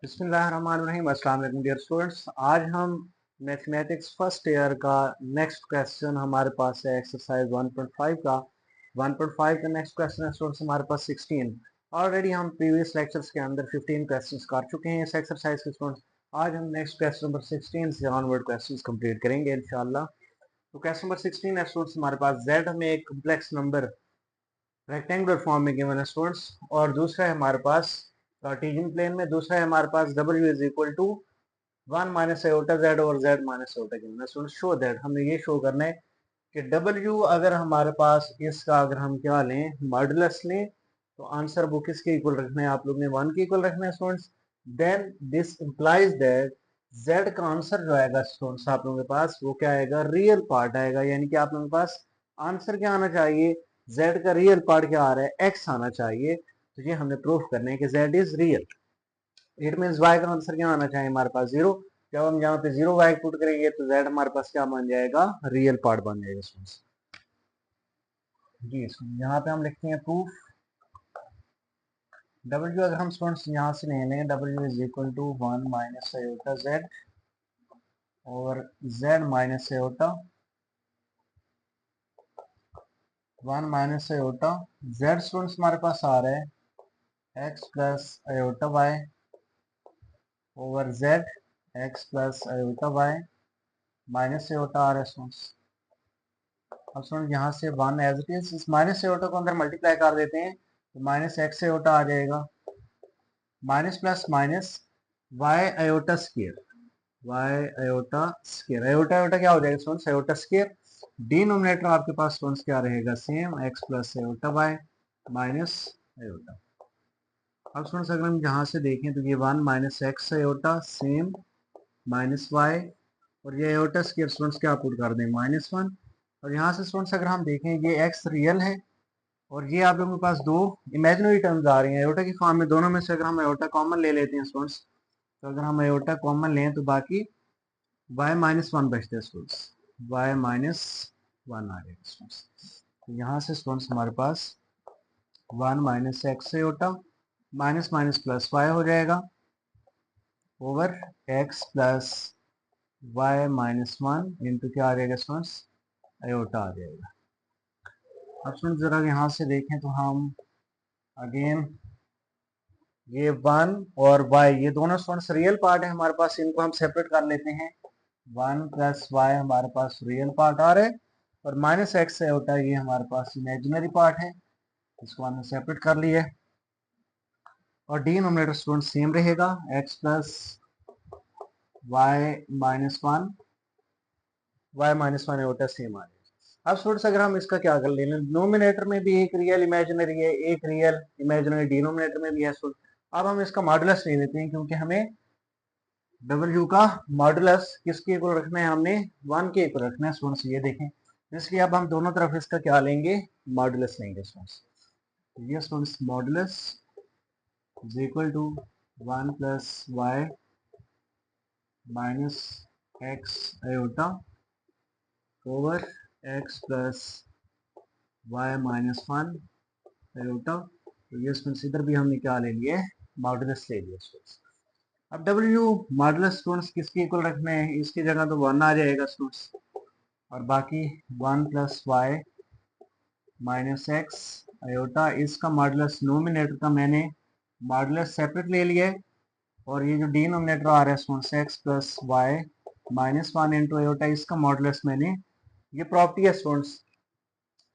बिस्मिल्लाहिर्रहमानिर्रहीम। अस्सलाम वालेकुम डियर स्टूडेंट्स। आज हम मैथमेटिक्स फर्स्ट ईयर का नेक्स्ट क्वेश्चन हमारे पास है एक्सरसाइज 1.5 का। 1.5 का नेक्स्ट क्वेश्चन है स्टूडेंट्स हमारे पास 16। ऑलरेडी हम प्रीवियस लेक्चर्स के अंदर 15 क्वेश्चंस कर चुके हैं इस एक्सरसाइज के स्टूडेंट्स। आज हम नेक्स्ट क्वेश्चन नंबर 16 से ऑनवर्ड क्वेश्चंस कंप्लीट करेंगे इंशाल्लाह। तो क्वेश्चन नंबर 16 है स्टूडेंट्स हमारे पास z हमें एक कम्प्लेक्स नंबर रेक्टेंगुलर फॉर्म में गिवन है स्टूडेंट्स, और दूसरा है हमारे पास कार्टेशियन प्लेन में, दूसरा है हमारे पास w is equal to 1 minus iota z और z माइनस आयोटा गिवन है स्टूडेंट्स। शो दैट हमें ये शो करना है कि w अगर हमारे पास इसका अगर हम क्या लें मॉडुलस लें तो आंसर वो किसके इक्वल रखना है, आप लोग ने 1 के इक्वल रखना है students. Then this implies that z का आंसर जो आएगा स्टूडेंट्स आप लोगों के पास वो क्या आएगा, रियल पार्ट आएगा। यानी कि आप लोगों के पास आंसर क्या आना चाहिए, z का रियल पार्ट क्या आ रहा है, x आना चाहिए। तो ये हमने प्रूफ करना है कि z is real. It mean y का आंसर क्या आना चाहिए हमारे पास 0। जब हम यहाँ पे 0 y पुट करेंगे तो z हमारे पास क्या बन जाएगा, रियल पार्ट बन जाएगा स्टूडेंट्स। जी यहाँ पे हम लिखते हैं प्रूफ w अगर हम स्टूडेंट्स यहाँ से ले लें w is equal to 1 minus iota z और z minus iota 1 minus iota z students हमारे पास आ रहा है x plus iota y over z x plus iota y minus iota आ रहा है स्टूडेंट्स। अब स्टूडेंट यहाँ से 1 एज इट इज इस माइनस आयोटा को अंदर मल्टीप्लाई कर देते हैं तो माइनस एक्स आयोटा आ जाएगा, minus plus minus y iota square, y iota square, iota iota क्या हो जाएगा स्टूडेंट्स, आयोटा स्क्वायर। डिनोमिनेटर आपके पास स्टूडेंट्स क्या रहेगा, same x plus iota y minus iota. अब स्टूडेंट्स अगर हम यहाँ से देखें तो ये 1 minus x iota same minus y और ये आयोटा स्क्वायर स्टूडेंट्स क्या पुट कर दें -1। और यहाँ से स्टूडेंट्स अगर हम देखें ये x रियल है और ये आप लोगों के पास दो इमेजिनरी टर्म्स आ रही हैं आयोटा की फॉर्म में। दोनों में से अगर हम आयोटा कॉमन ले लेते हैं स्टूडेंट्स, तो अगर हम आयोटा कॉमन लें तो बाकी y-1 बचते हैं स्टूडेंट्स, y-1 आ जाएगा स्टूडेंट्स। तो यहाँ से स्टूडेंट्स हमारे पास 1 minus x iota minus minus plus y हो जाएगा over x plus y-1 into क्या आ जाएगा स्टूडेंट्स, आयोटा आ जाएगा। अब स्टूडेंट जरा यहाँ से देखें तो हम अगेन ये 1 और y ये दोनों स्टूडेंट्स रियल पार्ट है हमारे पास, इनको हम सेपरेट कर लेते हैं। 1 प्लस वाई हमारे पास रियल पार्ट आ रहा है और माइनस एक्स आयोटा ये हमारे पास इमेजिनरी पार्ट है, इसको हमने सेपरेट कर लिया है। और डिनोमिनेटर स्टूडेंट सेम रहेगा, x plus y-1 y-1 iota same आ जाएगा। अब स्टूडेंट्स अगर हम इसका क्या कर लें, नोमिनेटर में भी एक रियल इमेजिनरी है, एक रियल इमेजिनरी डिनोमिनेटर में भी है। अब हम इसका मॉडुलस ले लेते हैं क्योंकि हमें w का मॉडुलस किसके इक्वल रखना है, हमने 1 के इक्वल रखना है स्टूडेंट्स। ये देखें, इसलिए अब हम दोनों तरफ इसका क्या लेंगे, मॉडुलस लेंगे स्टूडेंट्स। ये students modulus is equal to 1 plus y minus x iota over x plus y-1 iota. तो ये स्टूडेंट्स इधर भी हमने क्या ले लिया है, मॉडुलस ले लिया स्टूडेंट्स। अब w मॉडुलस स्टूडेंट्स किसके इक्वल रखना है, इसकी जगह तो 1 आ जाएगा स्टूडेंट्स और बाकी 1 plus y minus x iota, इसका मॉडुलस नोमिनेटर का मैंने मॉडुलस सेपरेट ले लिया है और ये जो डिनोमिनेटर आ रहा है students x plus y -1 into iota, इसका मॉडुलस मैंने, ये प्रॉपर्टी है स्टूडेंट्स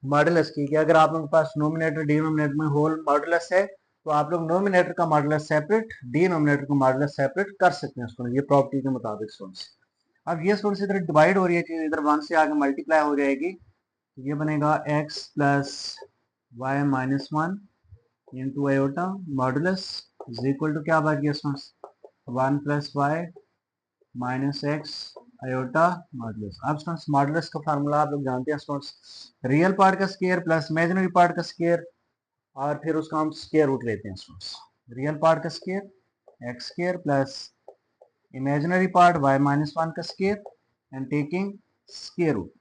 मॉडुलस की कि अगर आप लोगों के पास नोमिनेटर डिनोमिनेटर में होल मॉडुलस है तो आप लोग नोमिनेटर का मॉडुलस सेपरेट डिनोमिनेटर का मॉडुलस सेपरेट कर सकते हैं स्टूडेंट, ये प्रॉपर्टी के मुताबिक स्टूडेंट्स। अब ये स्टूडेंट्स इधर डिवाइड हो रही है चीज, इधर 1 से आगे मल्टीप्लाई हो जाएगी तो ये बनेगा x plus y-1 into iota modulus is equal to क्या बच गया students, 1 plus y minus x iota modulus. अब स्टूडेंट्स मॉडुलस का फार्मूला आप लोग जानते हैं स्टूडेंट्स, रियल पार्ट का स्क्वायर प्लस इमेजिनरी पार्ट का स्क्वायर और फिर उसका हम स्क्वायर रूट लेते हैं स्टूडेंट्स। रियल पार्ट का square x square plus imaginary part y-1 का square and taking square root.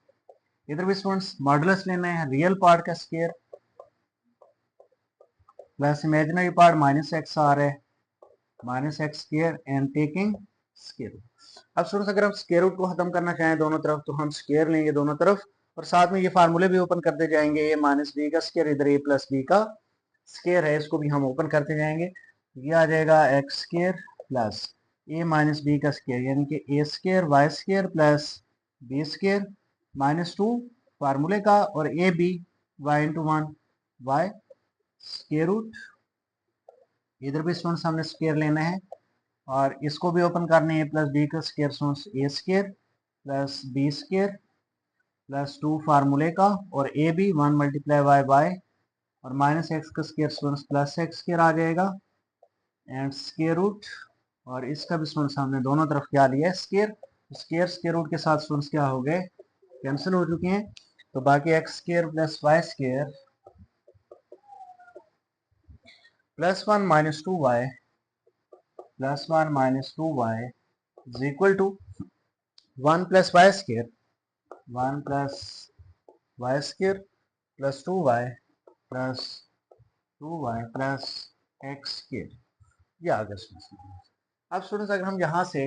इधर भी स्टूडेंट्स मॉडुलस लेना है, रियल पार्ट का square plus imaginary part minus x आ रहा है minus x square and taking square root. अब स्टूडेंट्स अगर हम स्क्वायर रूट को खत्म करना चाहें दोनों तरफ तो हम स्क्वायर लेंगे दोनों तरफ और साथ में ये फार्मूले भी ओपन करते जाएंगे। ए माइनस बी का स्क्वायर, इधर ए प्लस बी का स्क्वायर है, इसको भी हम ओपन करते जाएंगे। ये आ जाएगा x square plus a minus b का स्क्वायर यानी कि a square y square plus b square minus 2 फार्मूले का और a b y into 1 y square root. इधर भी स्टूडेंट्स हमने स्क्वायर लेना है और इसको भी ओपन करने ए प्लस बी का square students a square plus b square plus 2 फार्मूले का और a b 1 multiply y y और माइनस एक्स का square students plus x square आ जाएगा एंड स्क्वायर रूट। और इसका भी स्टूडेंट्स हमने दोनों तरफ क्या लिया है स्क्वायर, स्क्वायर स्क्वायर रूट के साथ स्टूडेंट्स क्या हो गए कैंसिल हो चुके हैं। तो बाकी x square plus y square plus 1 minus 2y plus 1 minus 2y is equal to 1 plus y square 1 plus y square plus 2y plus 2y plus x square. ये आ गया स्टूडेंट्स। अब स्टूडेंट्स अगर हम यहाँ से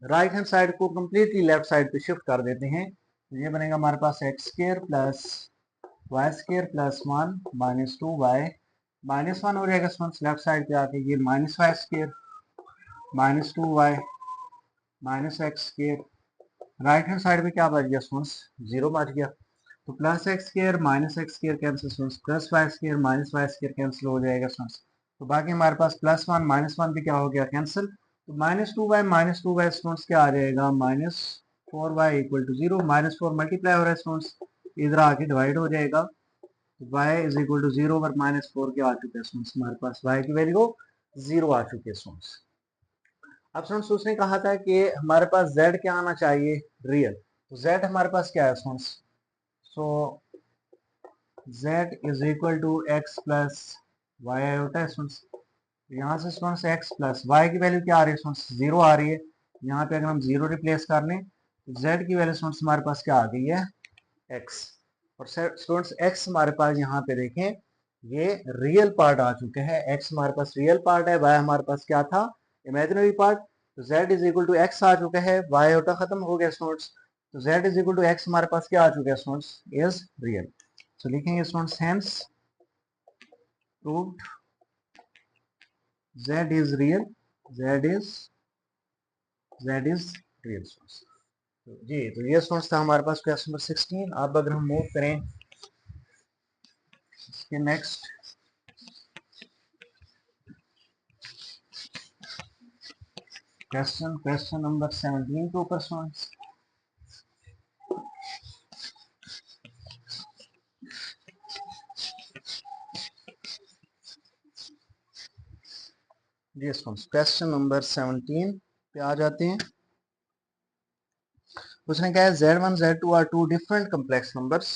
राइट हैंड साइड को completely left side पे शिफ्ट कर देते हैं तो ये बनेगा हमारे पास x square plus y square plus 1 minus 2y minus 1 हो जाएगा स्टूडेंट्स लेफ्ट साइड पे आके, ये minus y square minus 2y minus x square. Right hand side में क्या बच गया स्टूडेंट्स 0 बच गया। तो plus x square minus x square cancel students, plus y square minus y square cancel हो जाएगा स्टूडेंट्स। तो बाकी हमारे पास प्लस 1 माइनस 1 भी क्या हो गया कैंसिल। तो माइनस 2y स्टूडेंट्स क्या आ जाएगा minus 4y equal to 0। Minus 4 multiply हो रहा है स्टूडेंट्स, इधर आके डिवाइड हो जाएगा तो y इज इक्वल टू 0 और माइनस 4 क्या आ चुका है स्टूडेंट्स हमारे पास y की वैल्यू 0 आ चुकी है स्टूडेंट्स। अब स्टूडेंट्स उसने कहा था कि हमारे पास z क्या आना चाहिए रियल, तो z हमारे पास क्या है students, so z is equal to x plus y होता है स्टूडेंट्स। यहाँ से स्टूडेंट्स x प्लस वाई की वैल्यू क्या आ रही है स्टूडेंट्स 0 आ रही है। यहाँ पे अगर हम 0 रिप्लेस कर लें तो z की वैल्यू स्टूडेंट्स हमारे पास क्या आ गई है x। और स्टूडेंट्स x हमारे पास यहाँ पे देखें ये रियल पार्ट आ चुके हैं, x हमारे पास रियल पार्ट है, y हमारे पास क्या था इमेजिनरी पार्ट। तो z is equal to x आ चुका है, y होता खत्म हो गया स्टूडेंट्स। तो z is equal to x हमारे पास क्या आ चुका है स्टूडेंट्स इज रियल। तो लिखेंगे students hence proved z is real, z is real students. तो जी तो ये स्टूडेंट्स था हमारे पास क्वेश्चन नंबर 16। अब अगर हम मूव करें इसके नेक्स्ट क्वेश्चन नंबर 17 के ऊपर स्टूडेंट्स। जी स्टूडेंट्स क्वेश्चन नंबर 17 पे आ जाते हैं। उसने कहा है Z1 Z2 are two different complex numbers.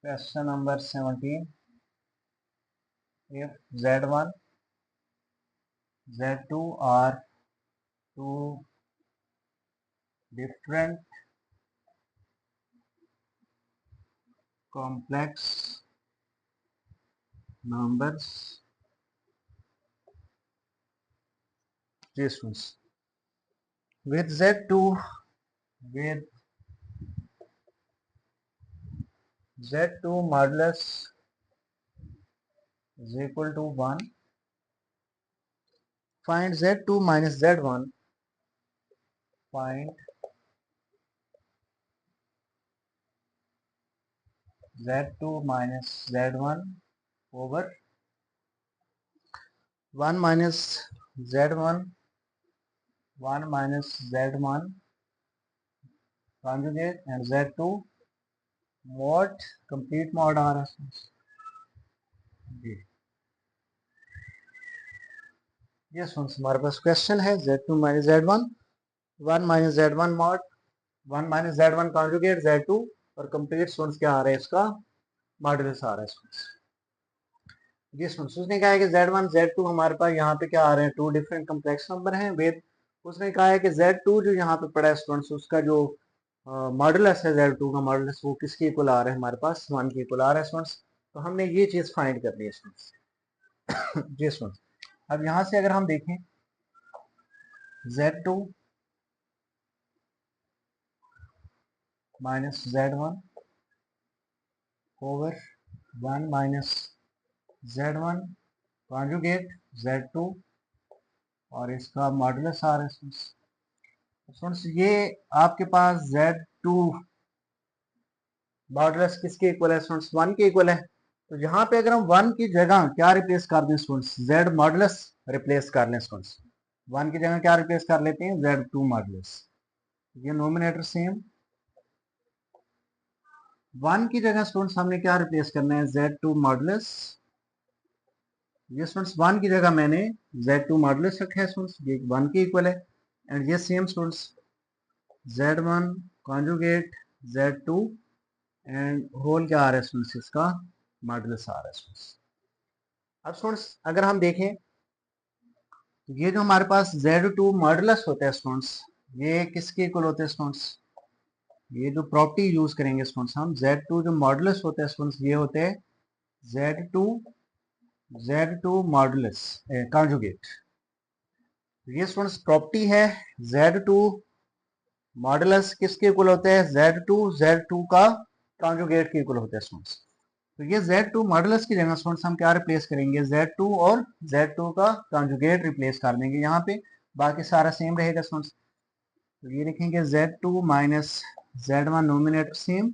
Question number 17 if Z1 Z2 are two different complex numbers, students, with Z2 modulus is equal to 1, find Z2 minus Z1, find Z2 minus Z1 over 1 minus Z1 1 minus Z1 conjugate and Z2 mod complete mod आ रहा है जी। ये हमारे पास question है Z2 minus Z1 1 minus Z1 mod 1 minus Z1 conjugate Z2 और complete students क्या आ रहा है इसका मॉडुलस आ रहा है स्टूडेंट्स। जी स्टूडेंट्स उसने कहा है कि Z1 Z2 हमारे पास यहाँ पे क्या आ रहे हैं टू डिफरेंट कॉम्प्लेक्स नंबर हैं विद, उसने कहा है कि Z2 जो यहाँ पे पड़ा है स्टूडेंट्स उसका जो मॉडुलस है Z2 का मॉडुलस वो किसके इक्वल आ रहा है हमारे पास 1 के इक्वल आ रहा है स्टूडेंट्स। तो हमने ये चीज फाइंड करनी है स्टूडेंट्स। जी स्टूडेंट्स, अब यहाँ से अगर हम देखें Z2 minus Z1 over 1 minus Z1 conjugate Z2 और इसका मॉडुलस आ रहा है स्टूडेंट्स। ये आपके पास Z2 मॉडुलस किसके इक्वल है स्टूडेंट्स? 1 के इक्वल है। तो यहाँ पे अगर हम 1 की जगह क्या रिप्लेस कर दें स्टूडेंट्स? Z मॉडुलस रिप्लेस कर लें स्टूडेंट्स। 1 की जगह क्या रिप्लेस कर लेते हैं? Z2 modulus. ये नोमिनेटर सेम। 1 की जगह स्टूडेंट्स हमने क्या रिप्लेस करना है? Z2 modulus. ये स्टूडेंट्स 1 की जगह मैंने Z2 मॉडुलस रखा है स्टूडेंट्स, ये 1 के इक्वल है। एंड ये same students Z1 conjugate Z2 and whole क्या आ रहा है स्टूडेंट्स? इसका मॉडुलस आ रहा है स्टूडेंट्स। अब स्टूडेंट्स अगर हम देखें तो ये जो हमारे पास Z2 मॉडुलस होता है स्टूडेंट्स, ये किसके इक्वल होते हैं स्टूडेंट्स? ये जो प्रॉपर्टी यूज करेंगे स्टूडेंट्स हम, Z2 जो मॉडुलस होते हैं स्टूडेंट्स, ये होते हैं Z2 मॉडुलस कॉन्जुगेट। ये स्टूडेंट्स प्रॉपर्टी है। Z2 मॉडुलस किसके इक्वल होते हैं? Z2 का कॉन्जुगेट के इक्वल होते हैं स्टूडेंट्स। तो ये Z2 मॉडुलस की जगह स्टूडेंट्स हम क्या रिप्लेस करेंगे? Z2 और Z2 का कॉन्जुगेट रिप्लेस कर देंगे यहाँ पे, बाकी सारा सेम रहेगा स्टूडेंट्स। तो ये लिखेंगे Z2 minus Z1 nominator same.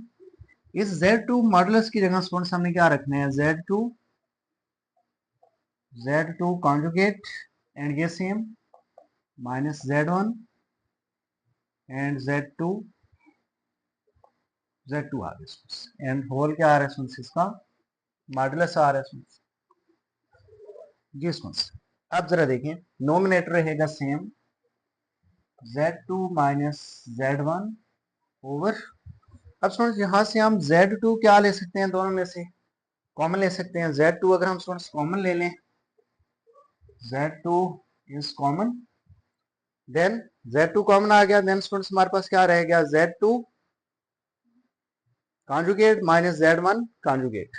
इस Z2 मॉडुलस की जगह स्टूडेंट्स हमने क्या रखना है? Z2 कॉन्जुगेट एंड ये same minus Z1 and Z2 आ गया एंड होल क्या आ रहा है स्टूडेंट्स? इसका मॉडुलस आ रहा है जी स्टूडेंट्स। अब जरा देखें, नोमिनेटर रहेगा same Z2 minus Z1 over. अब स्टूडेंट्स यहाँ से हम Z2 क्या ले सकते हैं? दोनों में से कॉमन ले सकते हैं। Z2 अगर हम स्टूडेंट्स कॉमन ले लें, Z2 is common, then Z2 common आ गया, देन स्टूडेंट्स हमारे पास क्या रह गया? Z2 conjugate minus Z1 conjugate.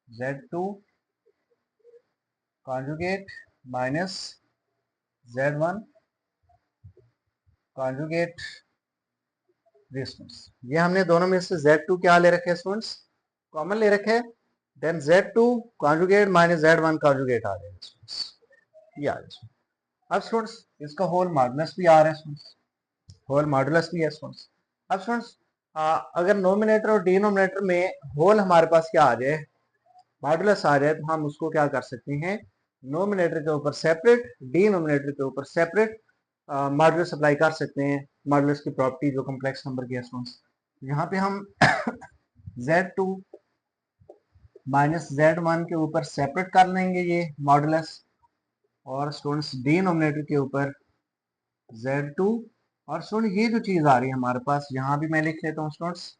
Z2 conjugate minus Z1 conjugate. ये हमने दोनों में से Z2 क्या ले रखे हैं स्टूडेंट्स? कॉमन ले रखे हैं। Then Z2 conjugate minus Z1 conjugate आ जाएगा स्टूडेंट्स, ये आ जाएगा। अब स्टूडेंट्स इसका होल मॉडुलस भी आ रहा है स्टूडेंट्स, होल मॉडुलस भी है स्टूडेंट्स। अब स्टूडेंट्स अगर नोमिनेटर और डिनोमिनेटर में होल हमारे पास क्या आ जाए? मॉडुलस आ जाए, तो हम उसको क्या कर सकते हैं? नोमिनेटर के ऊपर सेपरेट, डिनोमिनेटर के ऊपर सेपरेट मॉडुलस अप्लाई कर सकते हैं। मॉडुलस की प्रॉपर्टी जो कॉम्प्लेक्स नंबर की है स्टूडेंट्स, यहाँ पे हम Z2 माइनस Z1 के ऊपर सेपरेट कर लेंगे ये मॉडुलस, और स्टूडेंट्स डिनोमिनेटर के ऊपर Z2। और स्टूडेंट ये जो चीज आ रही है हमारे पास, यहाँ भी मैं लिख लेता हूँ स्टूडेंट्स,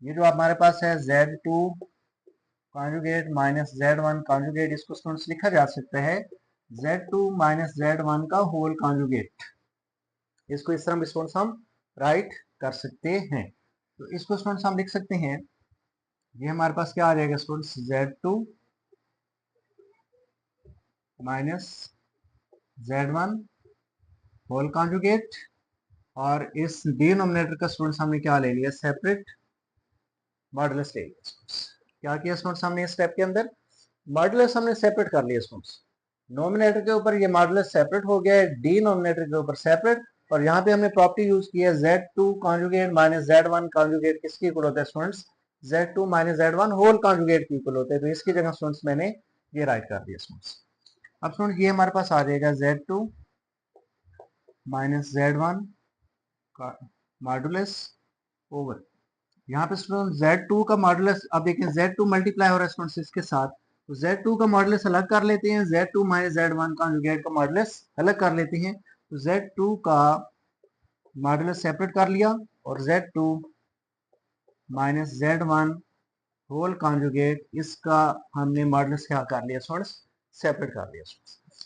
ये जो हमारे पास है Z2 conjugate minus Z1 conjugate, इसको स्टूडेंट्स लिखा जा सकता है Z2 माइनस Z1 का होल कॉन्जुगेट। इसको इस तरह भी स्टूडेंट्स हम राइट कर सकते हैं। तो इसको स्टूडेंट्स हम लिख सकते हैं, ये हमारे पास क्या आ जाएगा students? Z2 minus Z1 whole conjugate, और इस डिनोमिनेटर का स्टूडेंट्स हमने क्या ले लिया? सेपरेट मॉडुलस ले लिया स्टूडेंट्स। क्या किया स्टूडेंट्स हमने इस स्टेप के अंदर? मॉडुलस हमने सेपरेट कर लिया स्टूडेंट्स। नोमिनेटर के ऊपर ये मॉडुलस सेपरेट हो गया है, डिनोमिनेटर के ऊपर सेपरेट, और यहाँ पे हमने प्रॉपर्टी यूज की है Z2 conjugate minus Z1 conjugate किसके इक्वल होता है students? Z2 minus Z1 whole conjugate के इक्वल होते हैं। तो इसकी जगह स्टूडेंट्स मैंने ये राइट कर दिया स्टूडेंट्स। अब स्टूडेंट्स ये हमारे पास आ जाएगा Z2 माइनस Z1 का मॉडुलस ओवर, यहाँ पे स्टूडेंट Z2 का मॉडुलस, अब देखें Z2 मल्टीप्लाई हो रहा है स्टूडेंट्स इसके साथ, तो Z2 का मॉडुलस अलग कर लेते हैं, Z2 माइनस Z1 कॉन्जुगेट का मॉडुलस अलग कर लेते हैं। तो Z2 का मॉडुलस सेपरेट कर लिया, और Z2 minus Z1 whole conjugate, इसका हमने मॉडुलस क्या कर लिया स्टूडेंट्स? सेपरेट कर लिया।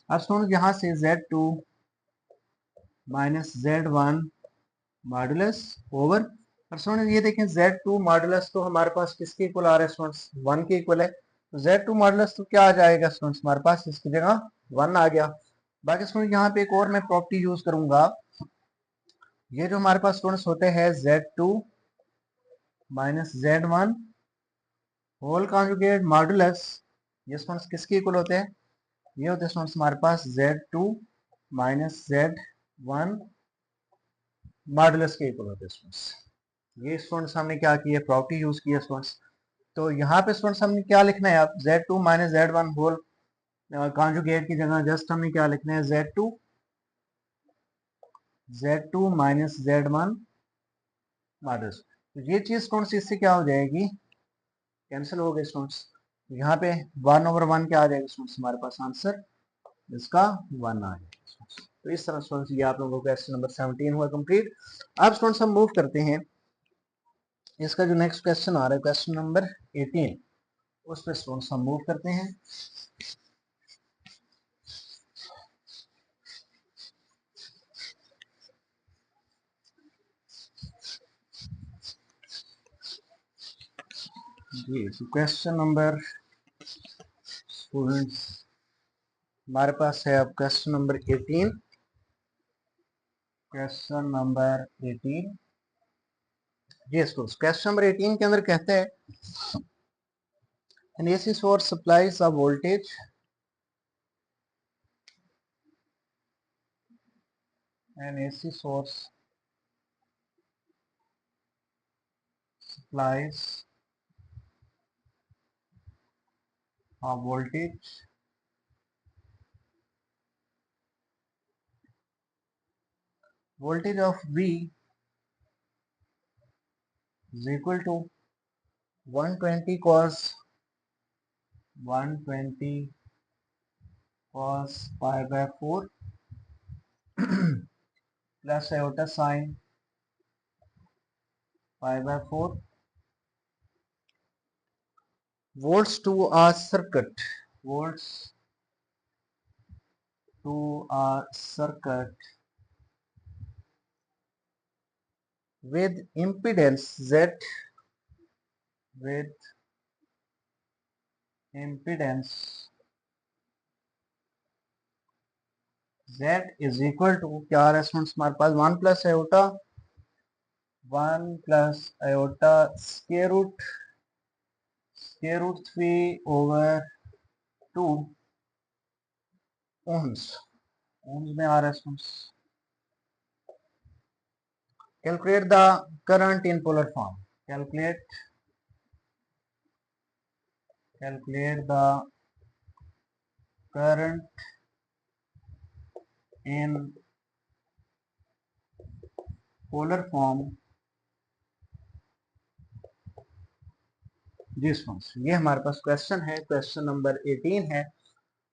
अब स्टूडेंट्स यहाँ से Z2 minus Z1 modulus over, और स्टूडेंट्स ये देखें Z2 मॉडुलस तो हमारे पास किसके इक्वल आ रहा है स्टूडेंट्स? 1 के इक्वल है। तो Z2 मॉडुलस तो क्या आ जाएगा स्टूडेंट्स हमारे पास, इसकी जगह 1 आ गया। बाकी स्टूडेंट यहाँ पे एक और मैं प्रॉपर्टी यूज करूंगा, ये जो हमारे पास स्टूडेंट्स होते हैं Z2 minus Z1 whole conjugate modulus, ये स्टूडेंट्स किसके इक्वल होते हैं, ये होते हैं स्टूडेंट्स हमारे पास Z2 माइनस Z1 मॉडुलस के इक्वल होते हैं स्टूडेंट्स। ये स्टूडेंट्स हमने क्या किया, प्रॉपर्टी यूज की है स्टूडेंट्स। तो यहाँ पे स्टूडेंट्स हमने क्या लिखना है, अब Z2 minus Z1 whole conjugate की जगह जस्ट हमने क्या लिखना है, Z2 माइनस Z1 मॉडुलस। तो ये चीज स्टूडेंट्स इससे क्या हो जाएगी, कैंसिल हो गए स्टूडेंट्स। यहाँ पे 1/1 क्या आ जाएगा स्टूडेंट्स, हमारे पास आंसर इसका 1 आ जाएगा। तो इस तरह स्टूडेंट्स ये आप लोगों को क्वेश्चन नंबर 17 हुआ कंप्लीट। अब स्टूडेंट्स हम मूव करते हैं, इसका जो नेक्स्ट क्वेश्चन आ रहा है क्वेश्चन नंबर 18, उस पर स्टूडेंट्स हम मूव करते हैं। जी क्वेश्चन नंबर स्टूडेंट्स हमारे पास है अब क्वेश्चन नंबर 18। क्वेश्चन नंबर 18, जी स्टूडेंट्स क्वेश्चन नंबर 18 के अंदर कहते हैं an AC source supplies a voltage an AC source supplies a voltage of V is equal to 120 cos 5 by 4 plus iota sin 5 by 4 volts to a circuit, volts to a circuit with impedance Z, with impedance Z is equal to क्या आ रहा है students हमारे पास 1 plus iota square root 3 over 2 ohms में आ रहा है students. Calculate the current in polar form, calculate the current in polar form. जी स्टूडेंट्स ये हमारे पास क्वेश्चन है, क्वेश्चन नंबर 18 है।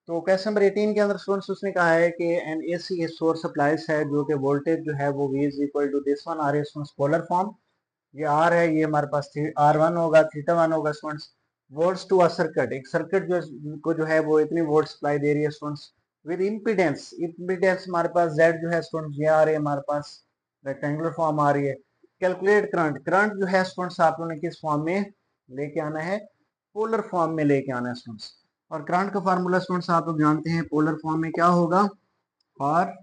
तो क्वेश्चन नंबर 18 के अंदर स्टूडेंट्स उसने कहा है कि एन एसी सोर्स सप्लाईज है जो कि वोल्टेज जो है वो V is equal to this one आ रही है स्टूडेंट्स पोलर फॉर्म, ये आर है, ये हमारे पास R1 होगा, θ1 होगा students. Volts to a circuit, एक सर्किट जो है वो इतनी वोल्ट सप्लाई दे रही है स्टूडेंट्स विद इम्पीडेंस, इम्पीडेंस हमारे पास Z जो है स्टूडेंट्स ये आ रही है हमारे पास रेक्टेंगुलर फॉर्म आ रही है। कैलकुलेट करंट, करंट जो है स्टूडेंट्स आप लोगों ने किस फॉर्म में लेके आना है, पोलर फॉर्म में लेके आना है स्टूडेंट्स। और करंट का फार्मूला स्टूडेंट्स आप लोग जानते हैं पोलर फॉर्म में क्या होगा, for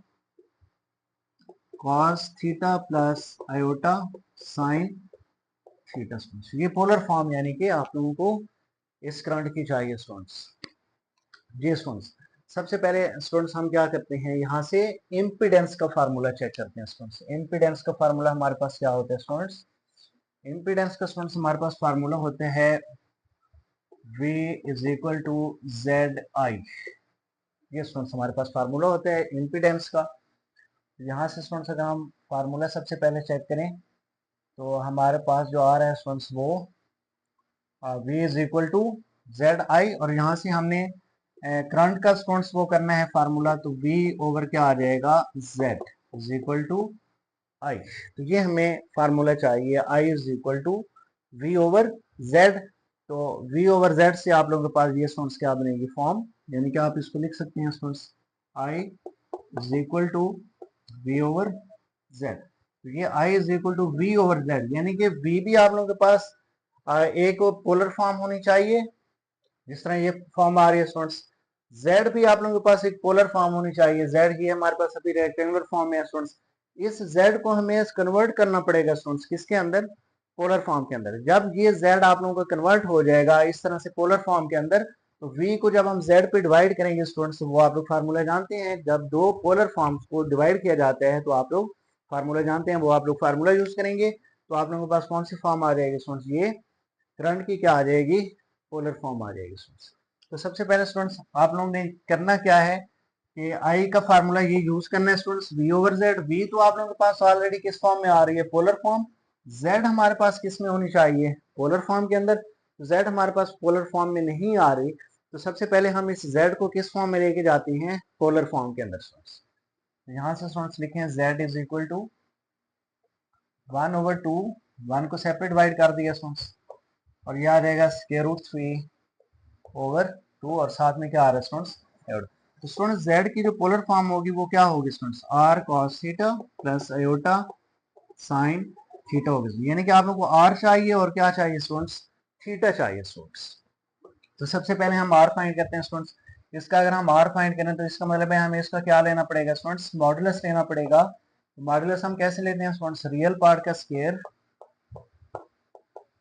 cos theta plus iota sine theta students. ये पोलर फॉर्म यानी कि आप लोगों को इस करंट की चाहिए स्टूडेंट्स। जी स्टूडेंट्स सबसे पहले स्टूडेंट्स हम क्या करते हैं, यहाँ से इम्पीडेंस का फार्मूला चेक करते हैं स्टूडेंट्स। इम्पीडेंस का फार्मूला हमारे पास क्या होता है स्टूडेंट्स, इम्पीडेंस का स्टूडेंट्स हमारे पास फार्मूला होते हैं V is equal to ZI। ये स्टूडेंट्स हमारे पास फार्मूला होता है इम्पीडेंस का। यहाँ से स्टूडेंट्स अगर हम फार्मूला सबसे पहले चेक करें तो हमारे पास जो आ रहा है स्टूडेंट्स वो V is equal to ZI, और यहाँ से हमने करंट का स्टूडेंट्स वो करना है फार्मूला, तो V ओवर क्या आ जाएगा Z is equal to I। तो ये हमें फार्मूला चाहिए I is equal to V over Z। तो V ओवर Z से आप लोगों के पास ये स्टूडेंट्स क्या बनेगी फॉर्म, यानी कि आप इसको लिख सकते हैं students I is equal to V over Z। तो ये I is equal to V over Z, यानी कि V भी आप लोगों के पास एक पोलर फॉर्म होनी चाहिए जिस तरह ये फॉर्म आ रही है स्टूडेंट्स, जेड भी आप लोगों के पास एक पोलर फॉर्म होनी चाहिए। जेड ये हमारे पास अभी रेक्टेंगुलर फॉर्म में है स्टूडेंट्स, इस जेड को हमें कन्वर्ट करना पड़ेगा स्टूडेंट्स किसके अंदर, पोलर फॉर्म के अंदर। जब ये जेड आप लोगों का कन्वर्ट हो जाएगा इस तरह से पोलर फॉर्म के अंदर, तो v को जब हम z पे डिवाइड करेंगे स्टूडेंट्स, वो आप लोग फार्मूला जानते हैं, जब दो पोलर फॉर्म्स को डिवाइड किया जाता है तो आप लोग फार्मूला जानते हैं, वो आप लोग फार्मूला यूज करेंगे, तो आप लोगों के पास कौन सी फॉर्म आ जाएगी स्टूडेंट्स, ये करंट की क्या आ जाएगी, पोलर फॉर्म आ जाएगी स्टूडेंट्स। तो सबसे पहले स्टूडेंट्स आप लोगों ने करना क्या है कि आई का फार्मूला ये यूज करना है students, v over Z. v तो आप लोगों के पास ऑलरेडी किस फॉर्म में आ रही है, पोलर फॉर्म। z हमारे पास किस में होनी चाहिए, पोलर फॉर्म के अंदर। z हमारे पास पोलर फॉर्म में नहीं आ रही, तो सबसे पहले हम इस z को किस फॉर्म में लेके जाते हैं, पोलर फॉर्म के अंदर स्टूडेंट्स। यहाँ से स्टूडेंट्स लिखे z इज इक्वल टू 1/2, 1 को सेपरेट डिवाइड कर दिया स्टूडेंट्स, और ये आ जाएगा √3/2, और साथ में क्या आ रहा है स्टूडेंट्स, तो स्टूडेंट्स z की जो पोलर फॉर्म होगी वो क्या होगी students, r cos theta plus iota sine theta होगी। यानी कि आप लोग को r चाहिए और क्या चाहिए स्टूडेंट्स, थीटा चाहिए स्टूडेंट्स। तो सबसे पहले हम r फाइंड करते हैं स्टूडेंट्स। इसका अगर हम r फाइंड करें तो इसका मतलब है हमें इसका क्या लेना पड़ेगा स्टूडेंट्स, मॉडुलस लेना पड़ेगा। मॉडुलस हम कैसे लेते हैं स्टूडेंट्स, रियल पार्ट का स्क्वायर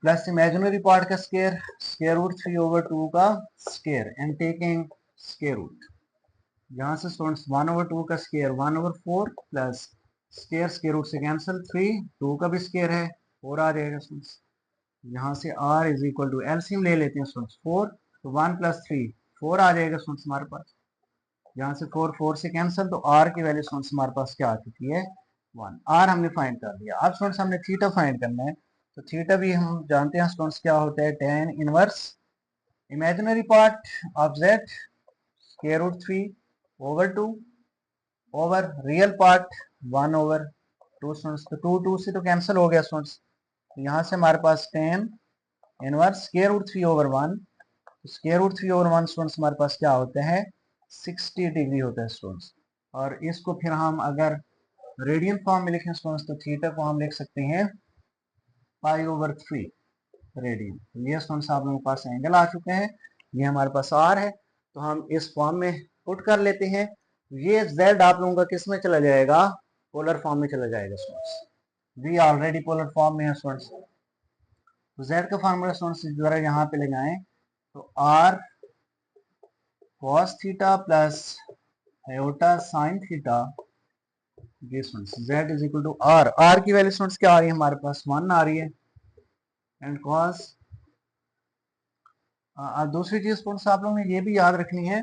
प्लस इमेजिनरी पार्ट का स्क्वायर, √3/2 का square and taking square root. यहाँ से स्टूडेंट्स 1/2 का स्क्वायर 1/4 प्लस स्क्वायर रूट से कैंसिल, 3 2 का भी स्क्वायर है 4 आ जाएगा स्टूडेंट्स। यहाँ से r is equal to LCM ले लेते हैं स्टूडेंट्स 4, तो 1 + 3 4 आ जाएगा स्टूडेंट्स हमारे पास। यहाँ से 4 से कैंसिल, तो r की वैल्यू स्टूडेंट्स हमारे पास क्या आ चुकी है, 1। r हमने फाइंड कर लिया। अब स्टूडेंट्स हमने थीटा फाइंड करना है, तो थीटा भी हम जानते हैं स्टूडेंट्स क्या होता है, tan inverse imaginary part of z √3/2 over real part 1/2 students. तो 2 से तो कैंसिल हो गया स्टूडेंट्स, तो यहाँ से हमारे पास tan इनवर्स √3/1, √3/1 स्टूडेंट्स हमारे पास क्या होता है, 60 डिग्री होता है स्टूडेंट्स। और इसको फिर हम अगर रेडियन फॉर्म में लिखें स्टूडेंट्स, तो थीटा को हम लिख सकते हैं π/3 रेडियन। तो ये स्टूडेंट्स आप लोगों के पास एंगल आ चुके हैं, ये हमारे पास r है, तो हम इस फॉर्म में पुट कर लेते हैं। ये z आप लोगों का किस में चला जाएगा, पोलर फॉर्म में चला जाएगा students. v already polar form में है स्टूडेंट्स, तो z का फार्मूला स्टूडेंट्स जरा यहाँ पे लगाएं, तो r cos theta plus iota sine theta, ये students z is equal to r की वैल्यू स्टूडेंट्स क्या आ रही है हमारे पास, 1 आ रही है, एंड cos। दूसरी चीज स्टूडेंट्स आप लोगों ने ये भी याद रखनी है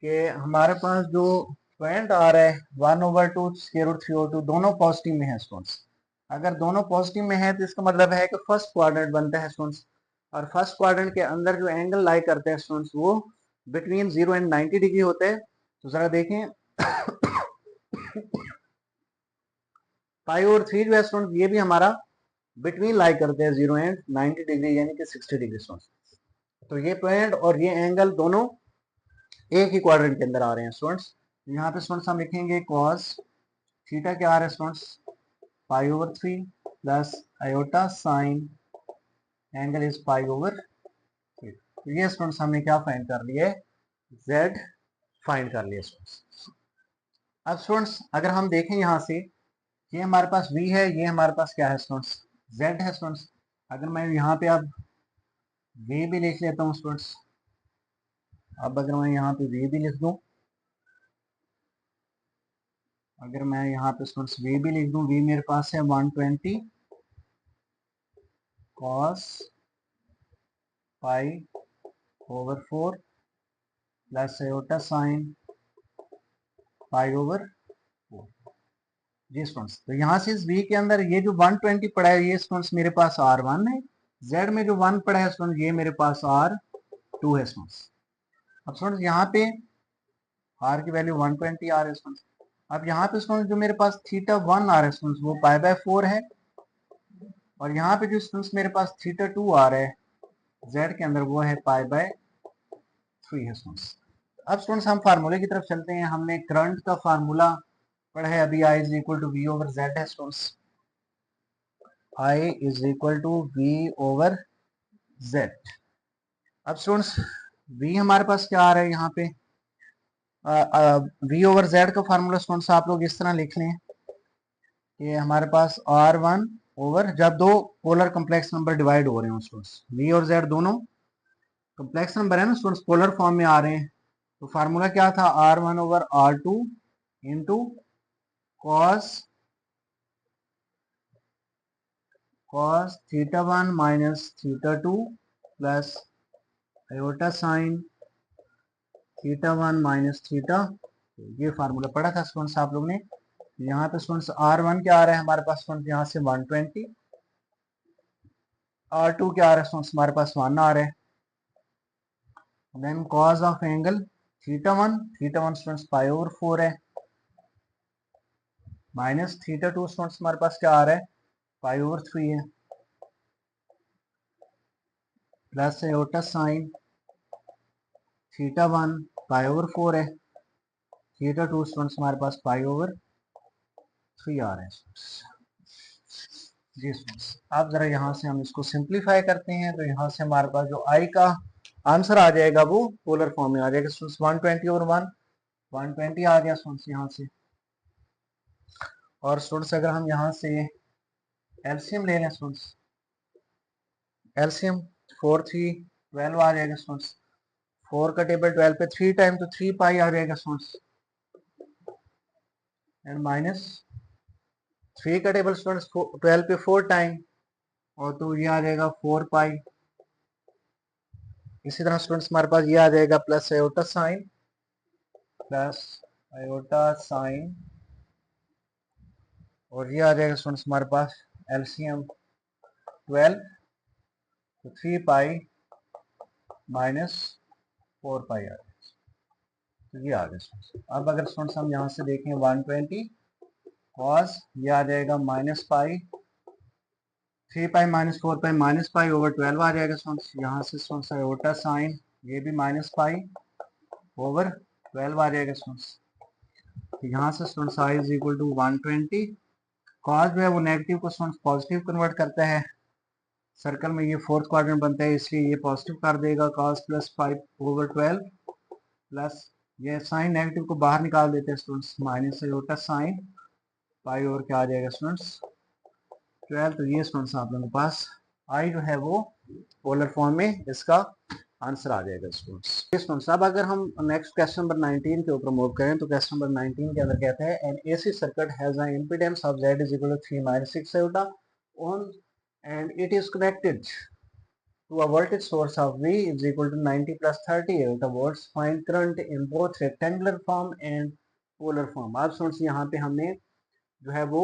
कि हमारे पास जो पॉइंट आ रहा है 1/2 √3/2 दोनों पॉजिटिव में है स्टूडेंट्स। अगर दोनों पॉजिटिव में है तो इसका मतलब है कि फर्स्ट क्वाड्रेंट बनता है स्टूडेंट्स, और फर्स्ट क्वाड्रेंट के अंदर जो एंगल लाई करते हैं स्टूडेंट्स वो बिटवीन 0 एंड 90 डिग्री होते हैं। तो जरा देखें पाई और 3 जो है स्टूडेंट ये भी हमारा बिटवीन लाई करते हैं 0 एंड 90 डिग्री यानी कि 60 डिग्री स्टूडेंट्स। तो ये पॉइंट और ये एंगल दोनों एक ही क्वाड्रेंट के अंदर आ रहे हैं स्टूडेंट्स। यहाँ पे स्टूडेंट्स हम लिखेंगे cos थीटा क्या आ रहा है students, π/3 plus iota sine angle is π/3। तो ये स्टूडेंट्स हमने क्या फाइंड कर लिया है, z फाइंड कर लिया स्टूडेंट्स। अब स्टूडेंट्स अगर हम देखें यहाँ से, ये हमारे पास v है, ये हमारे पास क्या है स्टूडेंट्स, z है स्टूडेंट्स। अगर मैं यहाँ पे अब v भी लिख लेता हूँ स्टूडेंट्स, अब अगर मैं यहाँ पे v भी लिख दूँ, अगर मैं यहाँ पे स्टूडेंट्स v भी लिख दूँ, v मेरे पास है 120 cos π/4 प्लस आयोटा साइन π/4 जी स्टूडेंट्स। तो यहाँ से इस v के अंदर ये जो 120 पड़ा है ये स्टूडेंट्स मेरे पास r1 है, z में जो 1 पड़ा है स्टूडेंट्स ये मेरे पास r2 है स्टूडेंट्स। अब स्टूडेंट्स यहाँ पे r की वैल्यू 120 आ रही है स्टूडेंट्स। अब यहाँ पे स्टूडेंट्स जो मेरे पास थीटा 1 आ रहा है स्टूडेंट्स वो π/4 है, और यहाँ पे जो स्टूडेंट्स मेरे पास थीटा 2 आ रहा है z के अंदर वो है π/3 है स्टूडेंट्स। अब स्टूडेंट्स हम फार्मूले की तरफ चलते हैं। हमने करंट का फार्मूला पढ़ा है अभी, I is equal to v over z है students, I is equal to v over z। अब स्टूडेंट्स v हमारे पास क्या आ रहा है यहाँ पे, v ओवर z का फार्मूला स्टूडेंट्स आप लोग इस तरह लिख लें कि हमारे पास r1 ओवर, जब दो पोलर कम्प्लेक्स नंबर डिवाइड हो रहे हैं स्टूडेंट्स, v और z दोनों कम्प्लेक्स नंबर है ना स्टूडेंट्स, पोलर फॉर्म में आ रहे हैं, तो फार्मूला क्या था, r1 over r2 into cos theta 1 minus theta 2 plus iota sine theta 1 minus theta, ये फार्मूला पढ़ा था स्टूडेंट्स आप लोग ने। यहाँ पे स्टूडेंट्स r1 क्या आ रहा है हमारे पास स्टूडेंट्स, यहाँ से 120, r2 क्या आ रहा है स्टूडेंट्स, हमारे पास 1 आ रहा है, then cos of angle theta 1 students pi over 4 है, माइनस थीटा 2 स्टूडेंट्स हमारे पास क्या आ रहा है, पाई ओवर 3 है, प्लस आयोटा साइन थीटा 1 पाई ओवर 4 है, थीटा 2 स्टूडेंट्स हमारे पास पाई ओवर 3 आ रहे हैं जी स्टूडेंट्स। अब जरा यहाँ से हम इसको सिंप्लीफाई करते हैं, तो यहाँ से हमारे पास जो आई का आंसर आ जाएगा वो पोलर फॉर्म में आ जाएगा स्टूडेंट्स, 120 और 120 आ गया स्टूडेंट्स यहाँ से। और स्टूडेंट्स अगर हम यहाँ से एलसीएम ले लें स्टूडेंट्स, एलसीएम 4 3 12 आ जाएगा स्टूडेंट्स, 4 का टेबल 12 पे 3 टाइम तो 3 पाई आ जाएगा स्टूडेंट्स, एंड माइनस 3 का टेबल स्टूडेंट्स 12 पे 4 टाइम, और तो ये आ जाएगा 4 पाई। इसी तरह स्टूडेंट्स हमारे पास ये आ जाएगा प्लस आयोटा साइन, और ये आ जाएगा स्टूडेंट्स हमारे पास एलसीएम 12, तो 3 पाई माइनस 4 पाई आ जाएगा, तो ये आ गया स्टूडेंट्स। अब अगर स्टूडेंट्स हम यहाँ से देखें 120 कॉस, ये आ जाएगा minus pi, 3 pi minus 4 pi minus pi over 12 आ जाएगा स्टूडेंट्स। यहाँ से स्टूडेंट्स आयोटा साइन, ये भी माइनस पाई ओवर 12 आ जाएगा स्टूडेंट्स। तो यहाँ से students I is equal to 120, cos जो है वो नेगेटिव को स्टूडेंट्स पॉजिटिव कन्वर्ट करता है, सर्कल में ये फोर्थ क्वाड्रेंट बनता है इसलिए ये पॉजिटिव कर देगा, cos प्लस 5 ओवर 12 प्लस ये साइन नेगेटिव को बाहर निकाल देते हैं students, minus iota sine pi over क्या आ जाएगा स्टूडेंट्स 12, तो ये स्टूडेंट्स आप लोगों के पास आई जो है वो पोलर फॉर्म में इसका आंसर आ जाएगा स्टूडेंट्स। अब अगर हम नेक्स्ट क्वेश्चन नंबर 19 के ऊपर मूव करें, तो क्वेश्चन नंबर 19 के अंदर कहता है an AC circuit has an impedance of z is equal to 3 minus 6 iota on and it is connected to a voltage source of V is equal to 90 plus 30 volts. Find current in both rectangular form and polar form. अब students यहाँ पे हमने जो है वो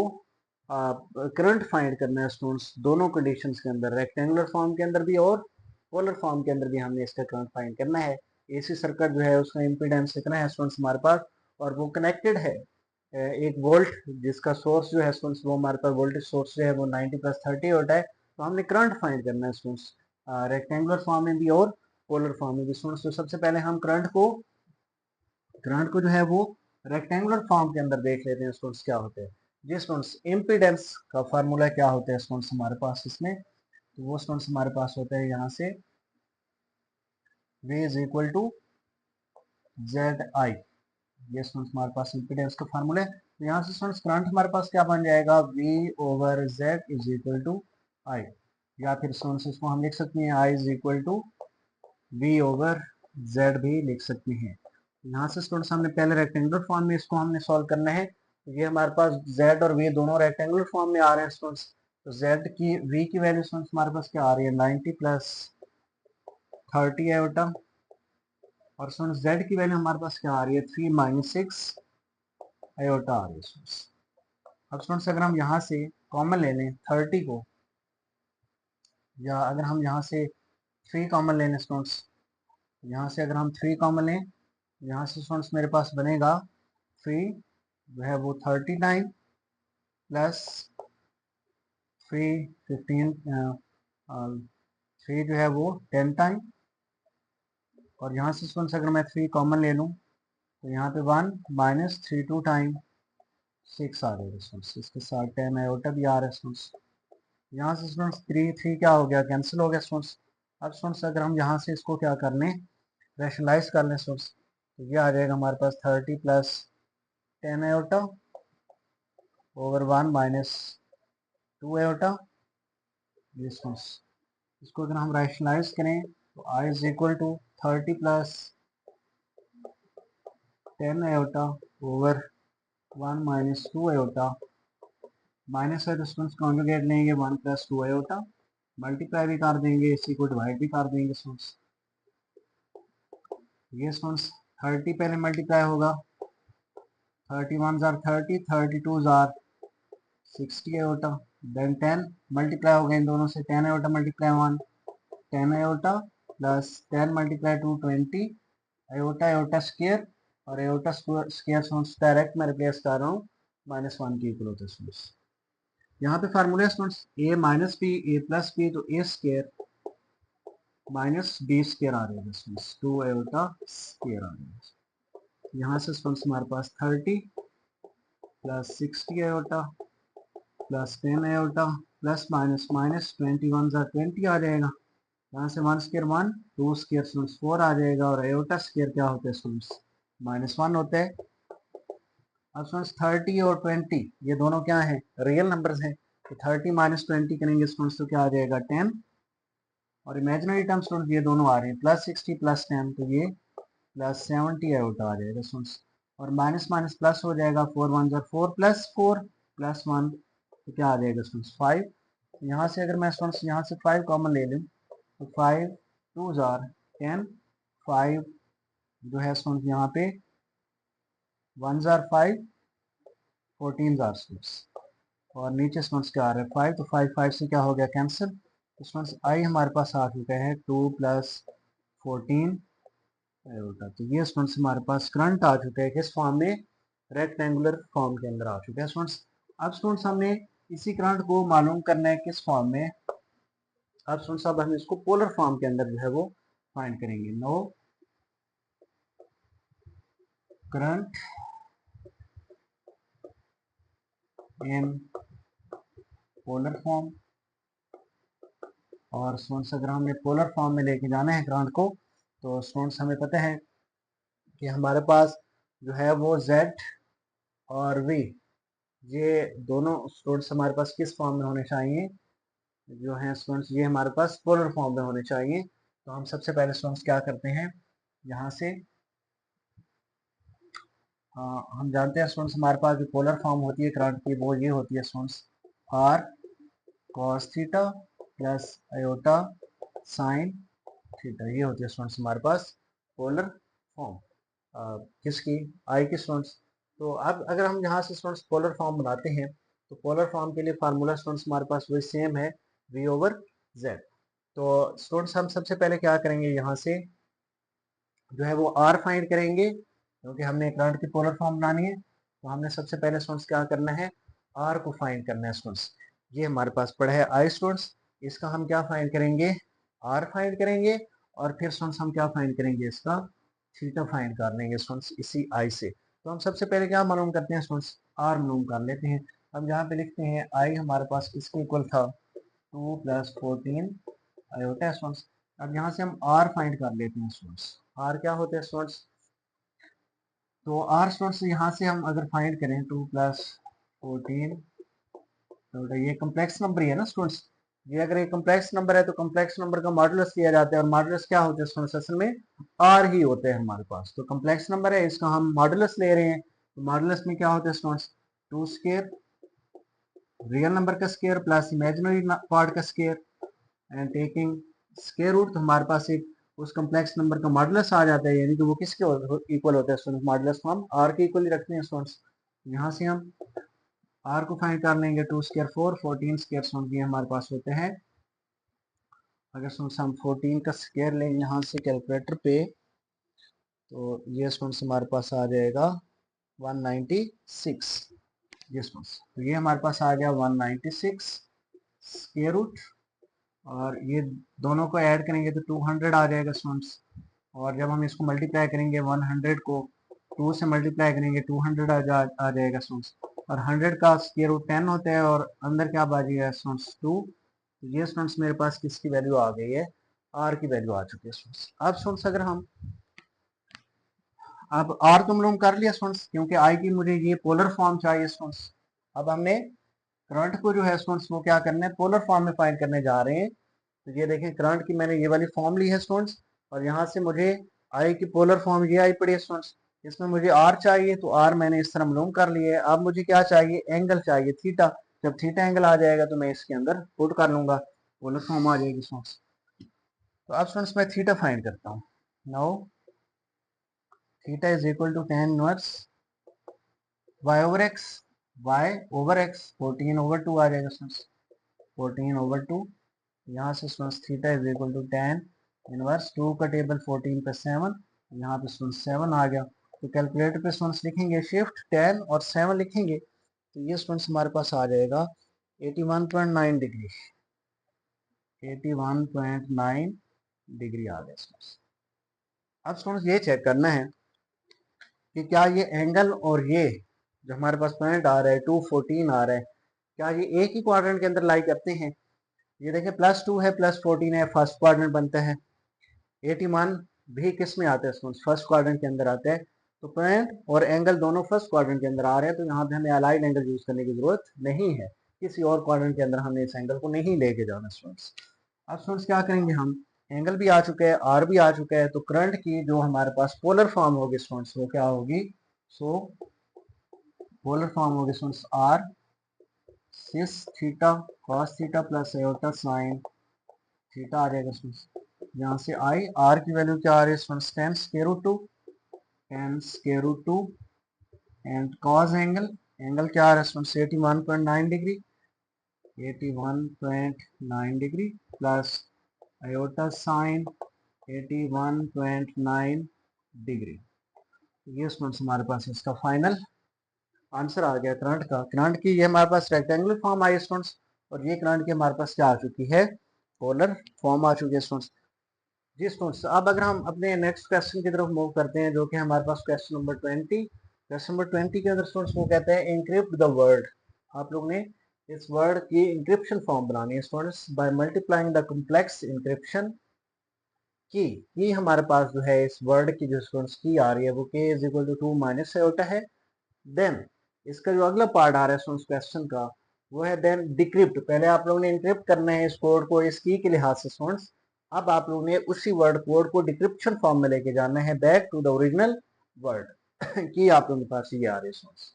current find करना है students, दोनों कंडीशंस के अंदर, रेक्टेंगुलर फॉर्म के अंदर भी और पोलर फॉर्म के अंदर भी हमने इसका करंट फाइंड करना है। एसी सर्किट जो है उसका इम्पीडेंस कितना है स्टूडेंट्स हमारे पास, और वो कनेक्टेड है एक वोल्ट जिसका सोर्स जो है स्टूडेंट्स वो हमारे पास वोल्टेज सोर्स जो है वो 90 प्लस 30 होता है, तो हमने करंट फाइंड करना है स्टूडेंट्स रेक्टेंगुलर फॉर्म में भी और पोलर फॉर्म में भी स्टूडेंट्स। तो सबसे पहले हम करंट को जो है वो रेक्टेंगुलर फॉर्म के अंदर देख लेते हैं स्टूडेंट्स क्या होते हैं जी स्टूडेंट्स। इम्पीडेंस का फार्मूला क्या होता है स्टूडेंट्स हमारे पास इसमें, तो वो स्टूडेंट्स हमारे पास होता है यहाँ से V is equal to ZI, ये स्टूडेंट्स हमारे पास इम्पीडेंस का फार्मूला है। तो यहाँ से स्टूडेंट्स करंट हमारे पास क्या बन जाएगा, V over Z is equal to I, या फिर स्टूडेंट्स इसको हम लिख सकते हैं I is equal to V over Z भी लिख सकते हैं। यहाँ से स्टूडेंट्स हमने पहले रेक्टेंगुलर फॉर्म में इसको हमने सॉल्व करना है, तो ये हमारे पास Z और V दोनों रेक्टेंगुलर फॉर्म में आ रहे हैं स्टूडेंट्स, तो Z की V की वैल्यू स्टूडेंट्स हमारे पास क्या आ रही है 90 प्लस 30 आयोटा, और स्टूडेंट्स Z की वैल्यू हमारे पास क्या आ रही है 3 माइनस 6 आयोटा आ रही है स्टूडेंट्स। अब स्टूडेंट्स अगर हम यहाँ से कॉमन ले लें 30 को, या अगर हम यहाँ से 3 कॉमन ले लें स्टूडेंट्स, यहाँ से अगर हम 3 कॉमन लें, यहाँ से स्टूडेंट्स मेरे पास बनेगा 3 जो है वो 39 प्लस 3 15 3 जो है वो 10 टाइम, और यहाँ से स्टूडेंट्स अगर मैं 3 कॉमन ले लूँ तो यहाँ पे 1 माइनस 3 2 टाइम 6 आ रहा है स्टूडेंट्स, इसके साथ 10 आयोटा भी आ रहा है स्टूडेंट्स। यहाँ से स्टूडेंट्स 3 3 क्या हो गया, कैंसिल हो गया स्टूडेंट्स। अब स्टूडेंट्स अगर हम यहाँ से इसको क्या कर लें रैशनलाइज कर लें स्टूडेंट्स, तो ये आ जाएगा हमारे पास 30 plus 10 iota over 1 minus 2 iota. ये स्टूडेंट्स इसको अगर हम रैशनलाइज करें तो I is equal to 30 plus 10 iota over 1 minus 2 iota. Minus है तो स्टूडेंट्स कॉन्जुगेट लेंगे 1 प्लस 2 आयोटा, मल्टीप्लाई भी कर देंगे, इसी को डिवाइड भी कर देंगे स्टूडेंट्स। ये स्टूडेंट्स 30 पहले मल्टीप्लाई होगा, 31 जार 30, 32 जार 60 आयोटा, देन 10 मल्टीप्लाई हो गए इन दोनों से, 10 iota multiply 1 10 iota plus 10 multiply 2 20 iota iota square, और आयोटा स्क्वायर स्टूडेंट्स डायरेक्ट मैं रिप्लेस कर रहा हूँ -1 के इक्वल होता है स्टूडेंट्स। यहाँ पे formula students a minus B A plus B, तो a square minus B square आ रहेगा स्टूडेंट्स, 2 आयोटा स्क्वायर आ रहेगा। यहाँ से स्टूडेंट्स हमारे पास 30 plus 60 iota plus 10 iota plus minus minus 21 jar 20 आ जाएगा। यहाँ से 1 स्क्वायर 1, 2 स्क्वायर स्टूडेंट्स 4 आ जाएगा, और आयोटा स्क्वायर क्या होता है स्टूडेंट्स -1 होता है। अब स्टूडेंट्स 30 और 20 ये दोनों क्या है, रियल नंबर्स हैं, तो 30 माइनस 20 करेंगे स्टूडेंट्स तो क्या आ जाएगा 10, और इमेजिनरी टर्म स्टूडेंट्स ये दोनों आ रहे हैं प्लस 60 प्लस 10, तो ये प्लस 70 आयोटा आ जाएगा स्टूडेंट्स, और माइनस माइनस प्लस हो जाएगा, 4 1 जार 4 प्लस 4 प्लस 1, तो क्या आ जाएगा स्टूडेंट्स 5। यहाँ से अगर मैं स्टूडेंट्स यहाँ से 5 कॉमन ले लूँ तो 5 2 जार 10, 5 जो है स्टूडेंट्स यहाँ पे 1 जार 5 14 जार स्टूडेंट्स, और नीचे स्टूडेंट्स क्या आ रहा है 5, तो 5 5 से क्या हो गया कैंसिल, तो स्टूडेंट्स आई हमारे पास आ चुका है 2 प्लस 14 आयोटा। तो ये स्टूडेंट्स हमारे पास करंट आ चुका है किस फॉर्म में, रेक्टेंगुलर फॉर्म के अंदर आ चुका है स्टूडेंट्स। अब स्टूडेंट्स हमने इसी करंट को मालूम करना है किस फॉर्म में, अब स्टूडेंट्स अब हम इसको पोलर फॉर्म के अंदर जो है वो फाइंड करेंगे। Now current in polar form, और स्टूडेंट्स अगर हमने पोलर फॉर्म में लेके जाना है करंट को, तो स्टूडेंट्स हमें पता है कि हमारे पास जो है वो Z और V ये दोनों स्टूडेंट्स हमारे पास किस फॉर्म में होने चाहिए, जो है स्टूडेंट्स ये हमारे पास पोलर फॉर्म में होने चाहिए। तो हम सबसे पहले स्टूडेंट्स क्या करते हैं, यहाँ से हम जानते हैं स्टूडेंट्स हमारे पास जो पोलर फॉर्म होती है करंट की वो ये होती है students R cos theta plus iota sine theta, ये होती है स्टूडेंट्स हमारे पास पोलर फॉर्म किसकी, आई की स्टूडेंट्स। तो अब अगर हम यहाँ से स्टूडेंट्स पोलर फॉर्म बनाते हैं, तो पोलर फॉर्म के लिए फार्मूला स्टूडेंट्स हमारे पास वही सेम है V ओवर Z। तो स्टूडेंट्स हम सबसे पहले क्या करेंगे, यहाँ से जो है वो R फाइंड करेंगे, क्योंकि हमने करंट की पोलर फॉर्म बनानी है, तो हमने सबसे पहले स्टूडेंट्स क्या करना है, R को फाइंड करना है स्टूडेंट्स। ये हमारे पास पड़ा है I स्टूडेंट्स, इसका हम क्या फाइंड करेंगे, R फाइंड करेंगे, और फिर स्टूडेंट्स हम क्या फाइंड करेंगे, इसका थीटा फाइंड कर लेंगे स्टूडेंट्स इसी I से। तो हम सबसे पहले क्या मालूम करते हैं स्टूडेंट्स, R मालूम कर लेते हैं। हम यहाँ पे लिखते हैं I हमारे पास किसके इक्वल था, 2 प्लस 14 आयोटा स्टूडेंट्स। अब यहाँ से हम R फाइंड कर लेते हैं स्टूडेंट्स, R क्या होते हैं स्टूडेंट्स, तो R स्टूडेंट्स यहाँ से हम अगर फाइंड करें 2 प्लस 14, तो ये कम्प्लेक्स नंबर ही है ना स्टूडेंट्स, ये अगर ये कम्प्लेक्स नंबर है तो कम्प्लेक्स नंबर का मॉडुलस लिया जाता है, और मॉडुलस क्या होता है स्टूडेंट्स, असल में R ही होते हैं हमारे पास। तो कम्प्लेक्स नंबर है, इसका हम मॉडुलस ले रहे हैं, तो मॉडुलस में क्या होता है स्टूडेंट्स, 2 स्क्वायर रियल नंबर का स्क्वायर प्लस इमेजिनरी पार्ट का square and taking square root, तो हमारे पास एक उस कम्प्लेक्स नंबर का मॉडुलस आ जाता है, यानी कि वो किसके इक्वल होता है स्टूडेंट्स, मॉडुलस को हम R के इक्वल ही रखते हैं स्टूडेंट्स। यहाँ से हम R को फाइंड कर लेंगे, 2 स्क्वायर 4 14 स्क्वायर स्टूडेंट्स ये हमारे पास होते हैं। अगर स्टूडेंट्स हम 14 का स्क्वायर लें यहाँ से कैलकुलेटर पे, तो ये स्टूडेंट्स हमारे पास आ जाएगा 196। ये स्टूडेंट्स तो ये हमारे पास आ गया 196 स्क्वायर रूट, और ये दोनों को ऐड करेंगे तो 200 आ जाएगा स्टूडेंट्स, और जब हम इसको मल्टीप्लाई करेंगे 100 को 2 से मल्टीप्लाई करेंगे 200 आ जाएगा स्टूडेंट्स, और 100 का स्क्वायर रूट 10 होता है, और अंदर क्या बाजिएगा स्टूडेंट्स 2। तो ये स्टूडेंट्स मेरे पास किसकी वैल्यू आ गई है, R की वैल्यू आ चुकी है स्टूडेंट्स। अब स्टूडेंट्स अगर हम अब आर तो मालूम कर लिया स्टूडेंट्स, क्योंकि आई की मुझे ये पोलर फॉर्म चाहिए स्टूडेंट्स। अब हमने करंट को जो है स्टूडेंट्स वो क्या करना है, पोलर फॉर्म में फाइंड करने जा रहे हैं। तो ये देखें करंट की मैंने ये वाली फॉर्म ली है स्टूडेंट्स, और यहाँ से मुझे आई की पोलर फॉर्म ये आई पड़ी है स्टूडेंट्स। इसमें मुझे आर चाहिए, तो आर मैंने इस तरह मालूम कर लिया है। अब मुझे क्या चाहिए, एंगल चाहिए थीटा। जब थीटा एंगल आ जाएगा तो मैं इसके अंदर पुट कर लूंगा, पोलर फॉर्म आ जाएगी स्टूडेंट्स। तो अब स्टूडेंट्स मैं थीटा फाइंड करता हूँ। Now theta is equal to tan inverse y over x, y over x 14/2 आ जाएगा स्टूडेंट्स, 14/2। यहाँ से students theta is equal to tan inverse 2 का टेबल 14 पे 7, यहाँ पे स्टूडेंट्स 7 आ गया। तो कैलकुलेटर पे स्टूडेंट्स लिखेंगे शिफ्ट 10 और 7 लिखेंगे, तो ये स्टूडेंट्स हमारे पास आ जाएगा 81.9 डिग्री, 81.9 डिग्री आ गया स्टूडेंट्स। अब स्टूडेंट्स ये चेक करना है कि क्या ये एंगल और ये जो हमारे पास पॉइंट आ रहा है 214 आ रहा है, क्या ये एक ही क्वाड्रेंट के अंदर लाई करते हैं। ये देखिए +2 है +14 है, फर्स्ट क्वाड्रेंट बनता है। 81 भी किस में आता है स्टूडेंट्स, फर्स्ट क्वाड्रेंट के अंदर आता है। तो पॉइंट और एंगल दोनों फर्स्ट क्वाड्रेंट के अंदर आ रहे हैं, तो यहाँ पे हमें अलाइड एंगल यूज करने की जरूरत नहीं है। किसी और क्वाड्रेंट के अंदर हमने इस एंगल को नहीं लेके जाना स्टूडेंट्स। अब स्टूडेंट्स क्या करेंगे, हम एंगल भी आ चुका है, आर भी आ चुका है, तो करंट की जो हमारे पास पोलर फॉर्म होगी स्टूडेंट्स वो क्या होगी, सो पोलर फॉर्म होगी students r cis theta cos theta plus iota sine theta आ जाएगा स्टूडेंट्स। यहाँ से आई आर की वैल्यू क्या आ रही है students, tan square root 2, tan square root 2 and cos angle, angle क्या आ रहा है students 81.9 degree, 81.9 degree plus iota sine 81.9 degree. ये स्टूडेंट्स हमारे पास इसका फाइनल आंसर आ गया करंट का। करंट की ये हमारे पास रेक्टेंगुलर फॉर्म आई स्टूडेंट्स, और ये करंट की हमारे पास क्या आ चुकी है, पोलर फॉर्म आ चुकी है स्टूडेंट्स। जी स्टूडेंट्स, अब अगर हम अपने नेक्स्ट क्वेश्चन की तरफ मूव करते हैं, जो कि हमारे पास क्वेश्चन नंबर 20। क्वेश्चन नंबर 20 के अंदर स्टूडेंट्स वो कहते हैं एनक्रिप्ट द वर्ड। आप लोग ने इस वर्ड की इंक्रिप्शन फॉर्म बनानी है students by multiplying the complex encryption की हमारे पास जो है इस वर्ड की जो स्टूडेंट्स की आ रही है वो k is equal to 2 minus iota है। देन इसका जो अगला पार्ट आ रहा है स्टूडेंट्स क्वेश्चन का वो है देन डिक्रिप्ट। पहले आप लोगों ने इंक्रिप्ट करना है इस कोड को इस की के लिहाज से स्टूडेंट्स। अब आप लोगों ने उसी वर्ड कोड को डिक्रिप्शन फॉर्म में लेके जाना है back to the original word की आप लोगों के पास ये आ रही है स्टूडेंट्स।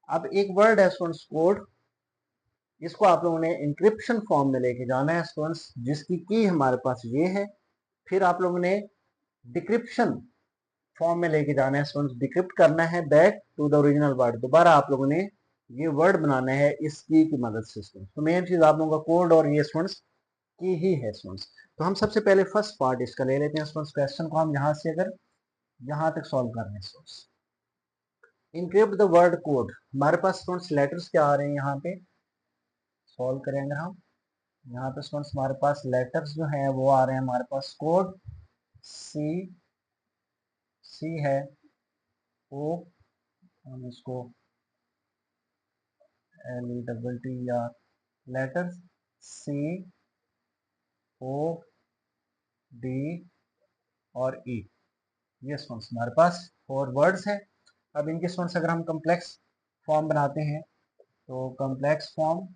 अब एक वर्ड है स्टूडेंट्स कोड, इसको आप लोगों ने इंक्रिप्शन फॉर्म में लेके जाना है स्टूडेंट्स, जिसकी की हमारे पास ये है। फिर आप लोगों ने डिक्रिप्शन फॉर्म में लेके जाना है स्टूडेंट्स, डिक्रिप्ट करना है back to the original word. दोबारा आप लोगों ने ये वर्ड बनाना है इस की मदद से स्टूडेंट्स। तो मेन चीज आप लोगों का कोड और ये स्टूडेंट्स की ही है स्टूडेंट्स। तो हम सबसे पहले फर्स्ट पार्ट इसका ले लेते हैं स्टूडेंट्स। क्वेश्चन को हम यहाँ से अगर यहाँ तक सॉल्व कर रहे हैं students, encrypt the word code. हमारे पास स्टूडेंट्स लेटर्स क्या आ रहे हैं यहाँ पे, सॉल्व करेंगे हम। यहाँ पे स्टूडेंट्स हमारे पास लेटर्स जो हैं वो आ रहे हैं हमारे पास कोड सी, सी है ओ, हम इसको LETT या लेटर्स सी ओ डी और ई, ये स्टूडेंट्स हमारे पास 4 वर्ड्स हैं। अब इनके स्टूडेंट्स अगर हम कॉम्प्लेक्स फॉर्म बनाते हैं तो कॉम्प्लेक्स फॉर्म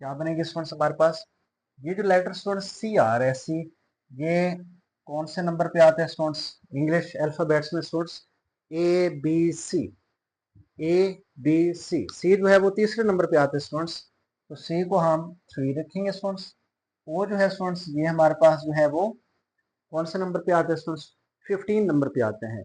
क्या बनेगी स्टूडेंट्स हमारे पास, ये जो लेटर स्टूडेंट्स सी आ रहा है सी, ये कौन से नंबर पे आते हैं स्टूडेंट्स इंग्लिश अल्फाबेट्स में students, A B C, A B C, C जो है वो तीसरे नंबर पे आते हैं स्टूडेंट्स। तो सी को हम 3 रखेंगे स्टूडेंट्स। वो जो है स्टूडेंट्स ये हमारे पास जो है वो कौन से नंबर पे आते हैं स्टूडेंट्स, 15 नंबर पे आते हैं।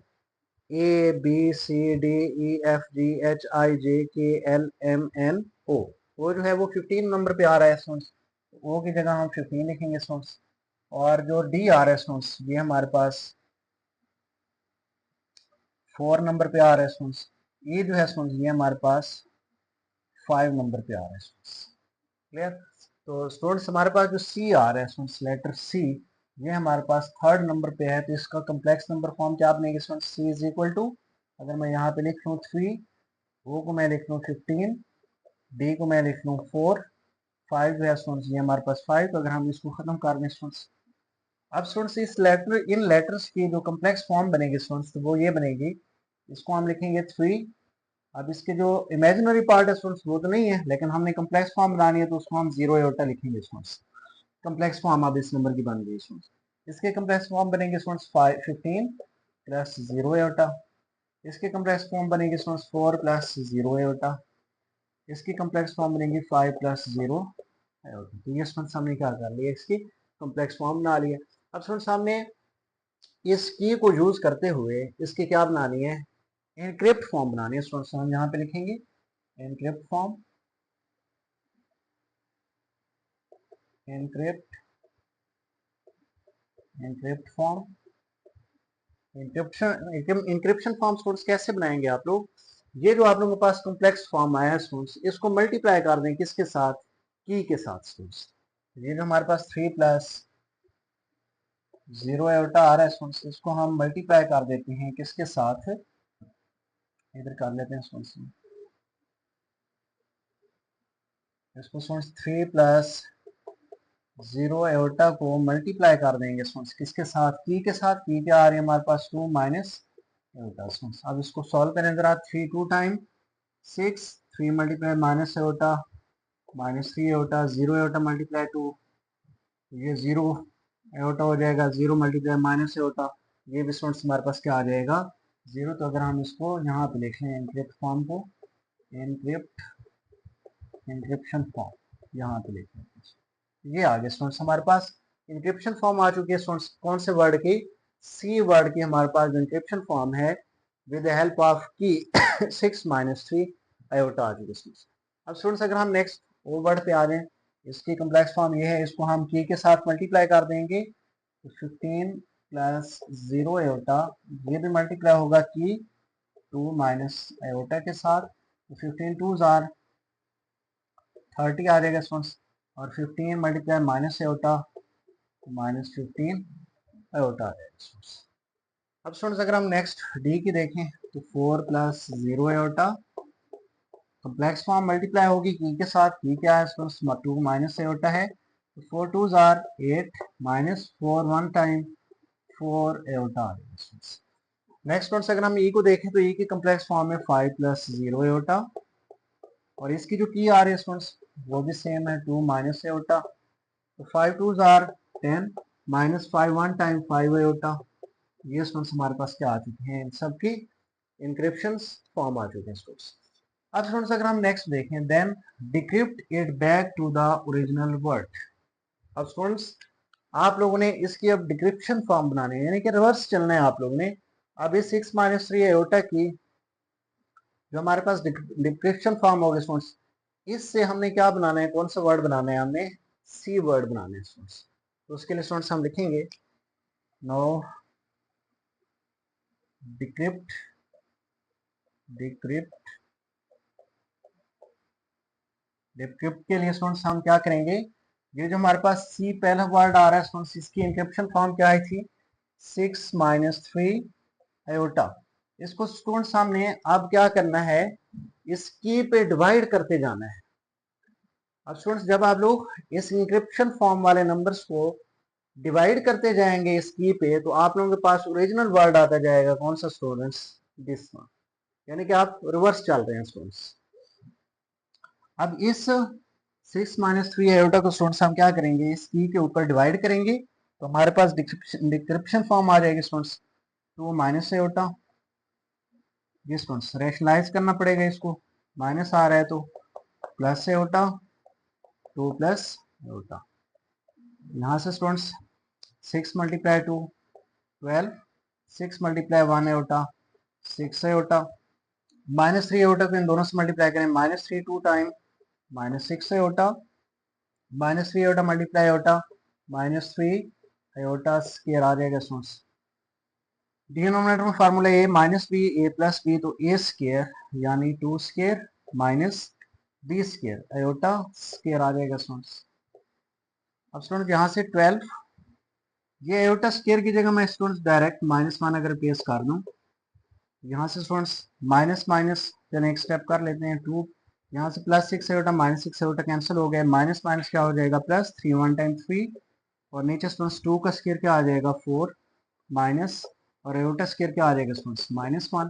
A B C D E F G H I J K L M N O, वो जो है वो 15 नंबर पे आ रहा है स्टूडेंट्स, ओ की जगह हम 15 लिखेंगे स्टूडेंट्स। और जो डी आ रहा है स्टूडेंट्स ये हमारे पास 4 नंबर पे आ रहा है स्टूडेंट्स। ये जो है स्टूडेंट्स ये हमारे पास 5 नंबर पे आ रहा है स्टूडेंट्स। क्लियर। तो स्टूडेंट्स हमारे पास जो सी आ रहा है स्टूडेंट्स लेटर सी, ये हमारे पास 3rd नंबर पे है। तो इसका कम्प्लेक्स नंबर फॉर्म क्या बनेगी students, C is equal to, अगर मैं यहाँ पे लिख लूँ 3, ओ को मैं लिख लूँ 15, डी को मैं लिख लूँ 4, 5 जो है स्टूडेंट्स ये हमारे पास 5। तो अगर हम इसको खत्म कर दें स्टूडेंट्स, अब स्टूडेंट्स इस लेटर इन लेटर्स की जो कम्प्लेक्स फॉर्म बनेगी स्टूडेंट्स तो वो ये बनेगी, इसको हम लिखेंगे 3। अब इसके जो इमेजिनरी पार्ट है स्टूडेंट्स वो तो नहीं है, लेकिन हमने कम्प्लेक्स फॉर्म बनानी है तो उसको हम 0 आयोटा लिखेंगे स्टूडेंट्स। कम्प्लेक्स फॉर्म अब इस नंबर की बन गई स्टूडेंट्स। इसके कम्प्लेक्स फॉर्म बनेंगे स्टूडेंट्स 15 प्लस 0 आयोटा। इसके कम्प्लेक्स फॉर्म बनेंगे स्टूडेंट्स 4 प्लस 0 आयोटा। इसकी कम्प्लेक्स फॉर्म बनेंगी 5 प्लस 0 आयोटा। तो ये स्टूडेंट्स हमने क्या कर लिया, इसकी कम्प्लेक्स फॉर्म बना लिया। अब स्टूडेंट्स हमने इस की को यूज करते हुए इसकी क्या बनानी है, एनक्रिप्ट फॉर्म बनानी है स्टूडेंट्स। हम यहाँ पे लिखेंगे encrypt form, encrypt encrypt form, encryption form students कैसे बनाएंगे आप लोग। ये जो आप लोगों के पास कॉम्प्लेक्स फॉर्म आया है स्टूडेंट्स, इसको मल्टीप्लाई कर दें किसके साथ, की के साथ स्टूडेंट्स। ये जो हमारे पास 3 प्लस 0 आयोटा आ रहा है स्टूडेंट्स, इसको हम मल्टीप्लाई कर देते हैं किसके साथ, इधर कर लेते हैं स्टूडेंट्स, इसको स्टूडेंट्स 3 प्लस 0 आयोटा को मल्टीप्लाई कर देंगे स्टूडेंट्स किसके साथ, की के साथ। की क्या आ रही है हमारे पास 2 माइनस आयोटा स्टूडेंट्स। अब इसको सॉल्व करें जरा, 3 2 time 6, 3 multiply minus iota minus 3 iota, 0 iota multiply 2, ये 0 आयोटा हो जाएगा, 0 मल्टीप्लाई माइनस आयोटा, ये भी स्टूडेंट्स हमारे पास क्या आ जाएगा 0। तो अगर हम इसको यहाँ पे लिख लें एनक्रिप्ट फॉर्म को, एनक्रिप्शन फॉर्म यहाँ पे लिख लें, ये आ गया स्टूडेंट्स हमारे पास इंक्रिप्शन फॉर्म आ चुकी है स्टूडेंट्स। कौन से वर्ड की, सी वर्ड की हमारे पास जो इंक्रिप्शन फॉर्म है विद द हेल्प ऑफ की 6 माइनस 3 आयोटा आ चुकी है स्टूडेंट्स। अब स्टूडेंट्स अगर हम नेक्स्ट वो वर्ड पे आ जाएं, इसकी कम्प्लेक्स फॉर्म ये है, इसको हम की के साथ मल्टीप्लाई कर देंगे तो 15 प्लस 0 आयोटा, ये भी मल्टीप्लाई होगा की 2 माइनस आयोटा के साथ, तो 15 टू जार 30 आ जाएगा स्टूडेंट्स, और 15 multiply minus iota minus 15 iota आ जाएगा स्टूडेंट्स। अब स्टूडेंट्स अगर हम नेक्स्ट डी की देखें तो 4 plus 0 iota, complex form multiply होगी की के साथ, की क्या है स्टूडेंट्स 2 माइनस आयोटा है, तो 4 टू जार 8 माइनस 4 1 टाइम 4 आयोटा आ जाएगा स्टूडेंट्स। नेक्स्ट स्टूडेंट्स अगर हम ई को देखें तो ई की कम्प्लेक्स फॉर्म है 5 प्लस 0 आयोटा, और इसकी जो की आ रही है स्टूडेंट्स वो भी सेम है 2 माइनस आयोटा, तो 5 टू जार 10 माइनस 5 1 टाइम 5 आयोटा। ये स्टूडेंट्स हमारे पास क्या आ चुके हैं, इन सब की इंक्रिप्शन फॉर्म आ चुके हैं स्टूडेंट्स। अब स्टूडेंट्स अगर हम नेक्स्ट देखें, then decrypt it back to the original word. अब स्टूडेंट्स आप लोगों ने इसकी अब डिक्रिप्शन फॉर्म बनानी है, यानी कि रिवर्स चलना है आप लोगों ने। अब इस 6 माइनस 3 आयोटा की जो हमारे पास डिक्रिप्शन फॉर्म होगा स्टूडेंट्स, इससे हमने क्या बनाना है, कौन सा वर्ड बनाना है, हमने सी वर्ड बनाना है स्टूडेंट्स। तो उसके लिए स्टूडेंट्स हम लिखेंगे नो डिक्रिप्ट डिक्रिप्ट डिक्रिप्ट के लिए स्टूडेंट्स हम क्या करेंगे, ये जो हमारे पास सी पहला वर्ड आ रहा है स्टूडेंट्स, इसकी इंक्रिप्शन फॉर्म क्या आई थी 6 माइनस 3 आयोटा। इसको स्टूडेंट्स हमने अब क्या करना है, इस की पे डिवाइड करते जाना है। अब स्टूडेंट्स जब आप लोग इस इंक्रिप्शन फॉर्म वाले नंबर्स को डिवाइड करते जाएंगे इस की पे, तो आप लोगों के पास ओरिजिनल वर्ड आता जाएगा, कौन सा स्टूडेंट्स, दिस वन। यानी कि आप रिवर्स चल रहे हैं स्टूडेंट्स। अब इस 6 माइनस 3 आयोटा को स्टूडेंट्स हम क्या करेंगे, इस की के ऊपर डिवाइड करेंगे तो हमारे पास डिक्रिप्शन फॉर्म आ जाएगी स्टूडेंट्स 2 माइनस आयोटा। ये स्टूडेंट्स रैशनलाइज करना पड़ेगा, इसको माइनस आ रहा है तो प्लस आयोटा 2 प्लस आयोटा। यहाँ से students 6 multiply 2 12, 6 multiply 1 iota 6 iota, minus 3 iota को इन दोनों से मल्टीप्लाई करें minus 3 2 time minus 6 iota, minus 3 iota multiply iota minus 3 iota square आ जाएगा स्टूडेंट्स। डिनोमिनेटर में formula A minus B A plus B, तो ए स्क्वायर यानी 2 square minus B square iota square आ जाएगा स्टूडेंट्स। अब स्टूडेंट यहाँ से 12, ये आयोटा स्क्वायर की जगह मैं स्टूडेंट्स डायरेक्ट माइनस वन अगर पेश कर दूं, यहाँ से स्टूडेंट्स माइनस माइनस चलें एक स्टेप कर लेते हैं 2, यहाँ से plus 6 iota minus 6 iota cancel हो गया, माइनस माइनस क्या हो जाएगा प्लस 3 1 टाइम 3 और नीचे स्टूडेंट्स 2 का स्क्वायर क्या आ जाएगा 4 माइनस, और एयोटा स्क्वायर क्या आ जाएगा स्टूडेंट्स -1।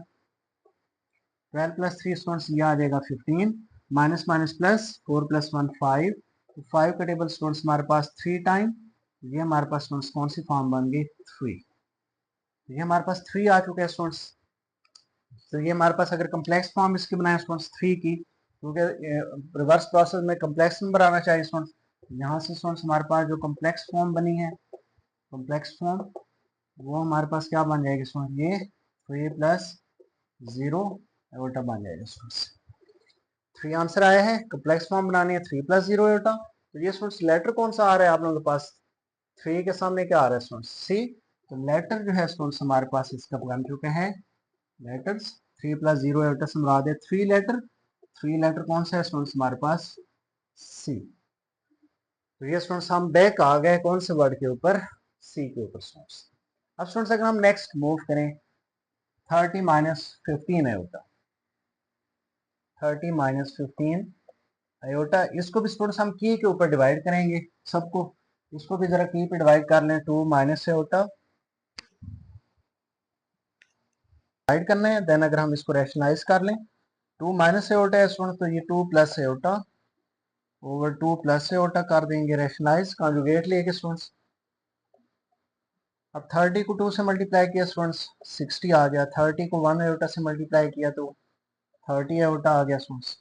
12 प्लस 3 स्टूडेंट्स ये आ जाएगा 15, माइनस माइनस प्लस 4 प्लस 1 5, तो 5 का टेबल स्टूडेंट्स हमारे पास 3 टाइम, ये हमारे पास स्टूडेंट्स कौन सी फॉर्म बन गई 3, ये हमारे पास 3 आ चुके हैं स्टूडेंट्स। तो ये हमारे पास अगर कम्प्लेक्स फॉर्म इसकी बनाए स्टूडेंट्स 3 की, क्योंकि रिवर्स प्रोसेस में कम्प्लेक्स नंबर आना चाहिए स्टूडेंट्स, यहाँ से स्टूडेंट्स हमारे पास जो कम्प्लेक्स फॉर्म बनी है, कम्प्लेक्स फॉर्म वो हमारे पास क्या बन जाएगी स्टूडेंट्स, ये 3 प्लस 0 एयोटा बन जाएगा स्टूडेंट्स। 3 आंसर आया है, कम्प्लेक्स फॉर्म बनानी है 3 प्लस 0 एयोटा। तो ये स्टूडेंट्स लेटर कौन सा आ रहा है आप लोगों के पास, 3 के सामने क्या आ रहा है स्टूडेंट्स सी, तो लेटर जो है स्टूडेंट्स हमारे पास इसका बन चुके हैं लेटर्स। 3 प्लस 0 एयोटा से मुराद है 3 लेटर, 3 लेटर कौन सा है स्टूडेंट्स हमारे पास सी। तो ये स्टूडेंट्स हम बैक आ गए कौन से वर्ड के ऊपर, सी के ऊपर स्टूडेंट्स। अब स्टूडेंट्स अगर हम नेक्स्ट मूव करें 30 माइनस 15 एयोटा, 30 माइनस 15 एयोटा, इसको भी स्टूडेंट्स हम की के ऊपर डिवाइड करेंगे सबको, इसको भी जरा की पे डिवाइड कर लें, 2 माइनस एयोटा डिवाइड करना है, देन अगर हम इसको रैशनलाइज कर लें 2 माइनस एयोटा है स्टूडेंट्स, तो ये 2 plus aorta over 2 plus aorta कर देंगे रैशनलाइज, कॉन्जुगेट लेके स्टूडेंट्स। अब 30 को 2 से मल्टीप्लाई किया स्टूडेंट्स 60 आ गया, 30 को 1 एयोटा से मल्टीप्लाई किया तो 30 एयोटा आ गया स्टूडेंट्स।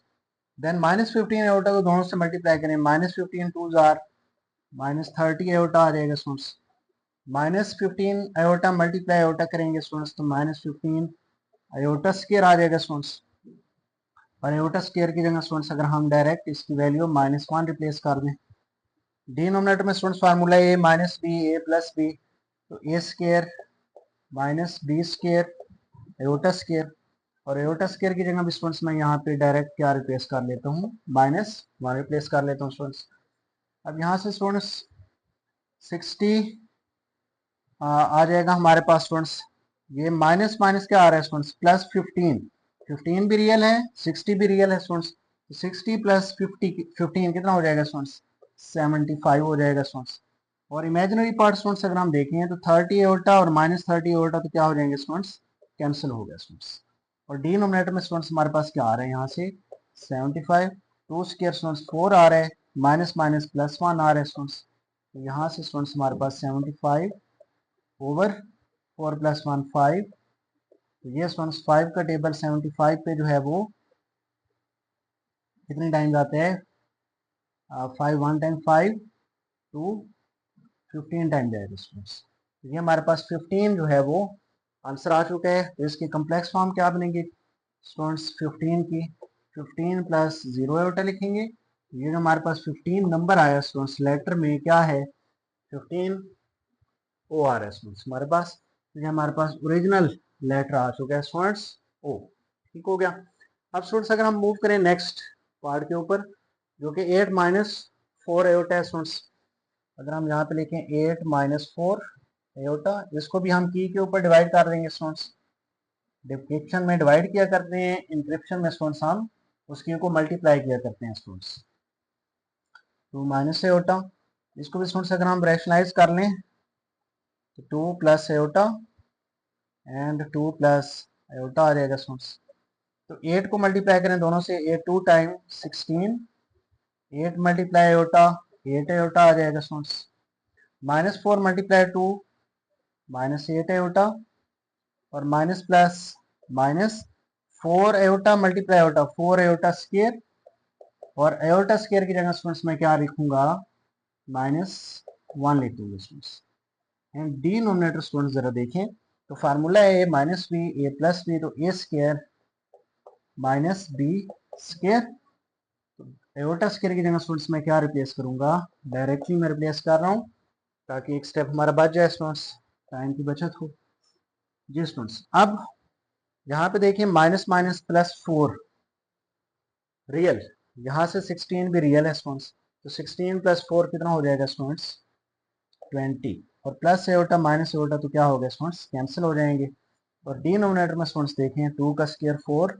देन माइनस 15 एयोटा को दोनों से मल्टीप्लाई करें, माइनस 15 टू जार माइनस 30 एयोटा आ जाएगा students. Minus 15 iota multiply iota करेंगे स्टूडेंट्स तो माइनस 15 एयोटा स्क्वायर आ जाएगा स्टूडेंट्स, और एयोटा स्क्वायर की जगह स्टूडेंट्स अगर हम डायरेक्ट इसकी वैल्यू -1 रिप्लेस कर दें, डिनोमिनेटर में students formula A minus B A plus B, तो A square minus B square iota square, और एयोटा स्क्वायर की जगह भी स्टूडेंट्स मैं यहाँ पे डायरेक्ट क्या रिप्लेस कर लेता हूँ -1 रिप्लेस कर लेता हूँ स्टूडेंट्स। अब यहाँ से स्टूडेंट्स 60 आ जाएगा हमारे पास स्टूडेंट्स, ये माइनस माइनस क्या आ रहा है स्टूडेंट्स प्लस 15, 15 भी रियल है 60 भी रियल है स्टूडेंट्स, 60 प्लस 15 कितना हो जाएगा स्टूडेंट्स 75 हो जाएगा स्टूडेंट्स। और इमेजिनरी पार्ट स्टूडेंट्स अगर हम देखें तो 30 एयोटा और -30 एयोटा तो क्या हो जाएंगे स्टूडेंट्स कैंसिल हो गया स्टूडेंट्स, और डिनोमिनेटर में स्टूडेंट्स हमारे पास क्या आ रहा है यहाँ से 75, 2 स्क्वायर स्टूडेंट्स 4 आ रहा है, माइनस माइनस प्लस 1 आ रहा है स्टूडेंट्स, तो यहाँ से स्टूडेंट्स हमारे पास 75 ओवर 4 प्लस 1 5, तो ये स्टूडेंट्स 5 का टेबल 75 पे जो है वो कितने टाइम जाते हैं 5 1 टाइम 5 टू 15 टाइम जाएगा स्टूडेंट्स, तो ये हमारे पास 15 जो है वो आंसर आ चुका है। तो इसकी कम्प्लेक्स फॉर्म क्या बनेगी स्टूडेंट्स 15 की 15 प्लस 0 एयोटा लिखेंगे, ये जो हमारे पास 15 नंबर आया स्टूडेंट्स लेटर में क्या है 15 ओ आ रहा है स्टूडेंट्स हमारे पास, तो ये हमारे पास ओरिजिनल लेटर आ चुका है स्टूडेंट्स ओ, ठीक हो गया। अब स्टूडेंट्स अगर हम मूव करें नेक्स्ट पार्ट के ऊपर जो कि 8 माइनस 4 एयोटा है स्टूडेंट्स, अगर हम यहाँ पे लिखें 8 माइनस 4 एयोटा, इसको भी हम की के ऊपर डिवाइड कर देंगे स्टूडेंट्स, डिस्क्रिप्शन में डिवाइड किया करते हैं, इंक्रिप्शन में स्टूडेंट्स हम उस की को मल्टीप्लाई किया करते हैं स्टूडेंट्स। 2 माइनस एयोटा, इसको भी स्टूडेंट्स अगर हम रैशनलाइज कर लें तो 2 plus iota and 2 plus iota आ जाएगा स्टूडेंट्स। तो 8 को मल्टीप्लाई करें दोनों से, 8 2 टाइम 16, 8 मल्टीप्लाई एयोटा 8 एयोटा आ जाएगा स्टूडेंट्स, -4 मल्टीप्लाई 2 -8 एयोटा, और minus plus -4 aorta multiply aorta 4 aorta square, और एयोटा स्क्वायर की जगह स्टूडेंट्स मैं क्या लिखूंगा -1 लिख दूंगा स्टूडेंट्स। एंड डिनोमिनेटर स्टूडेंट्स जरा देखें तो फार्मूला है माइनस बी ए प्लस बी, तो A square minus B square, iota square की जगह स्टूडेंट्स मैं क्या रिप्लेस करूंगा, डायरेक्टली मैं रिप्लेस कर रहा हूँ ताकि एक स्टेप हमारा बच जाए स्टूडेंट्स, टाइम की बचत हो। जी स्टूडेंट्स अब यहाँ पे देखिए माइनस माइनस प्लस 4 रियल, यहाँ से 16 भी रियल है स्टूडेंट्स, तो 16 प्लस 4 कितना हो जाएगा स्टूडेंट्स 20, और प्लस एयोटा माइनस एयोटा तो क्या हो गया स्टूडेंट्स कैंसिल हो जाएंगे, और डिनोमिनेटर में स्टूडेंट्स देखें 2 का स्क्वायर 4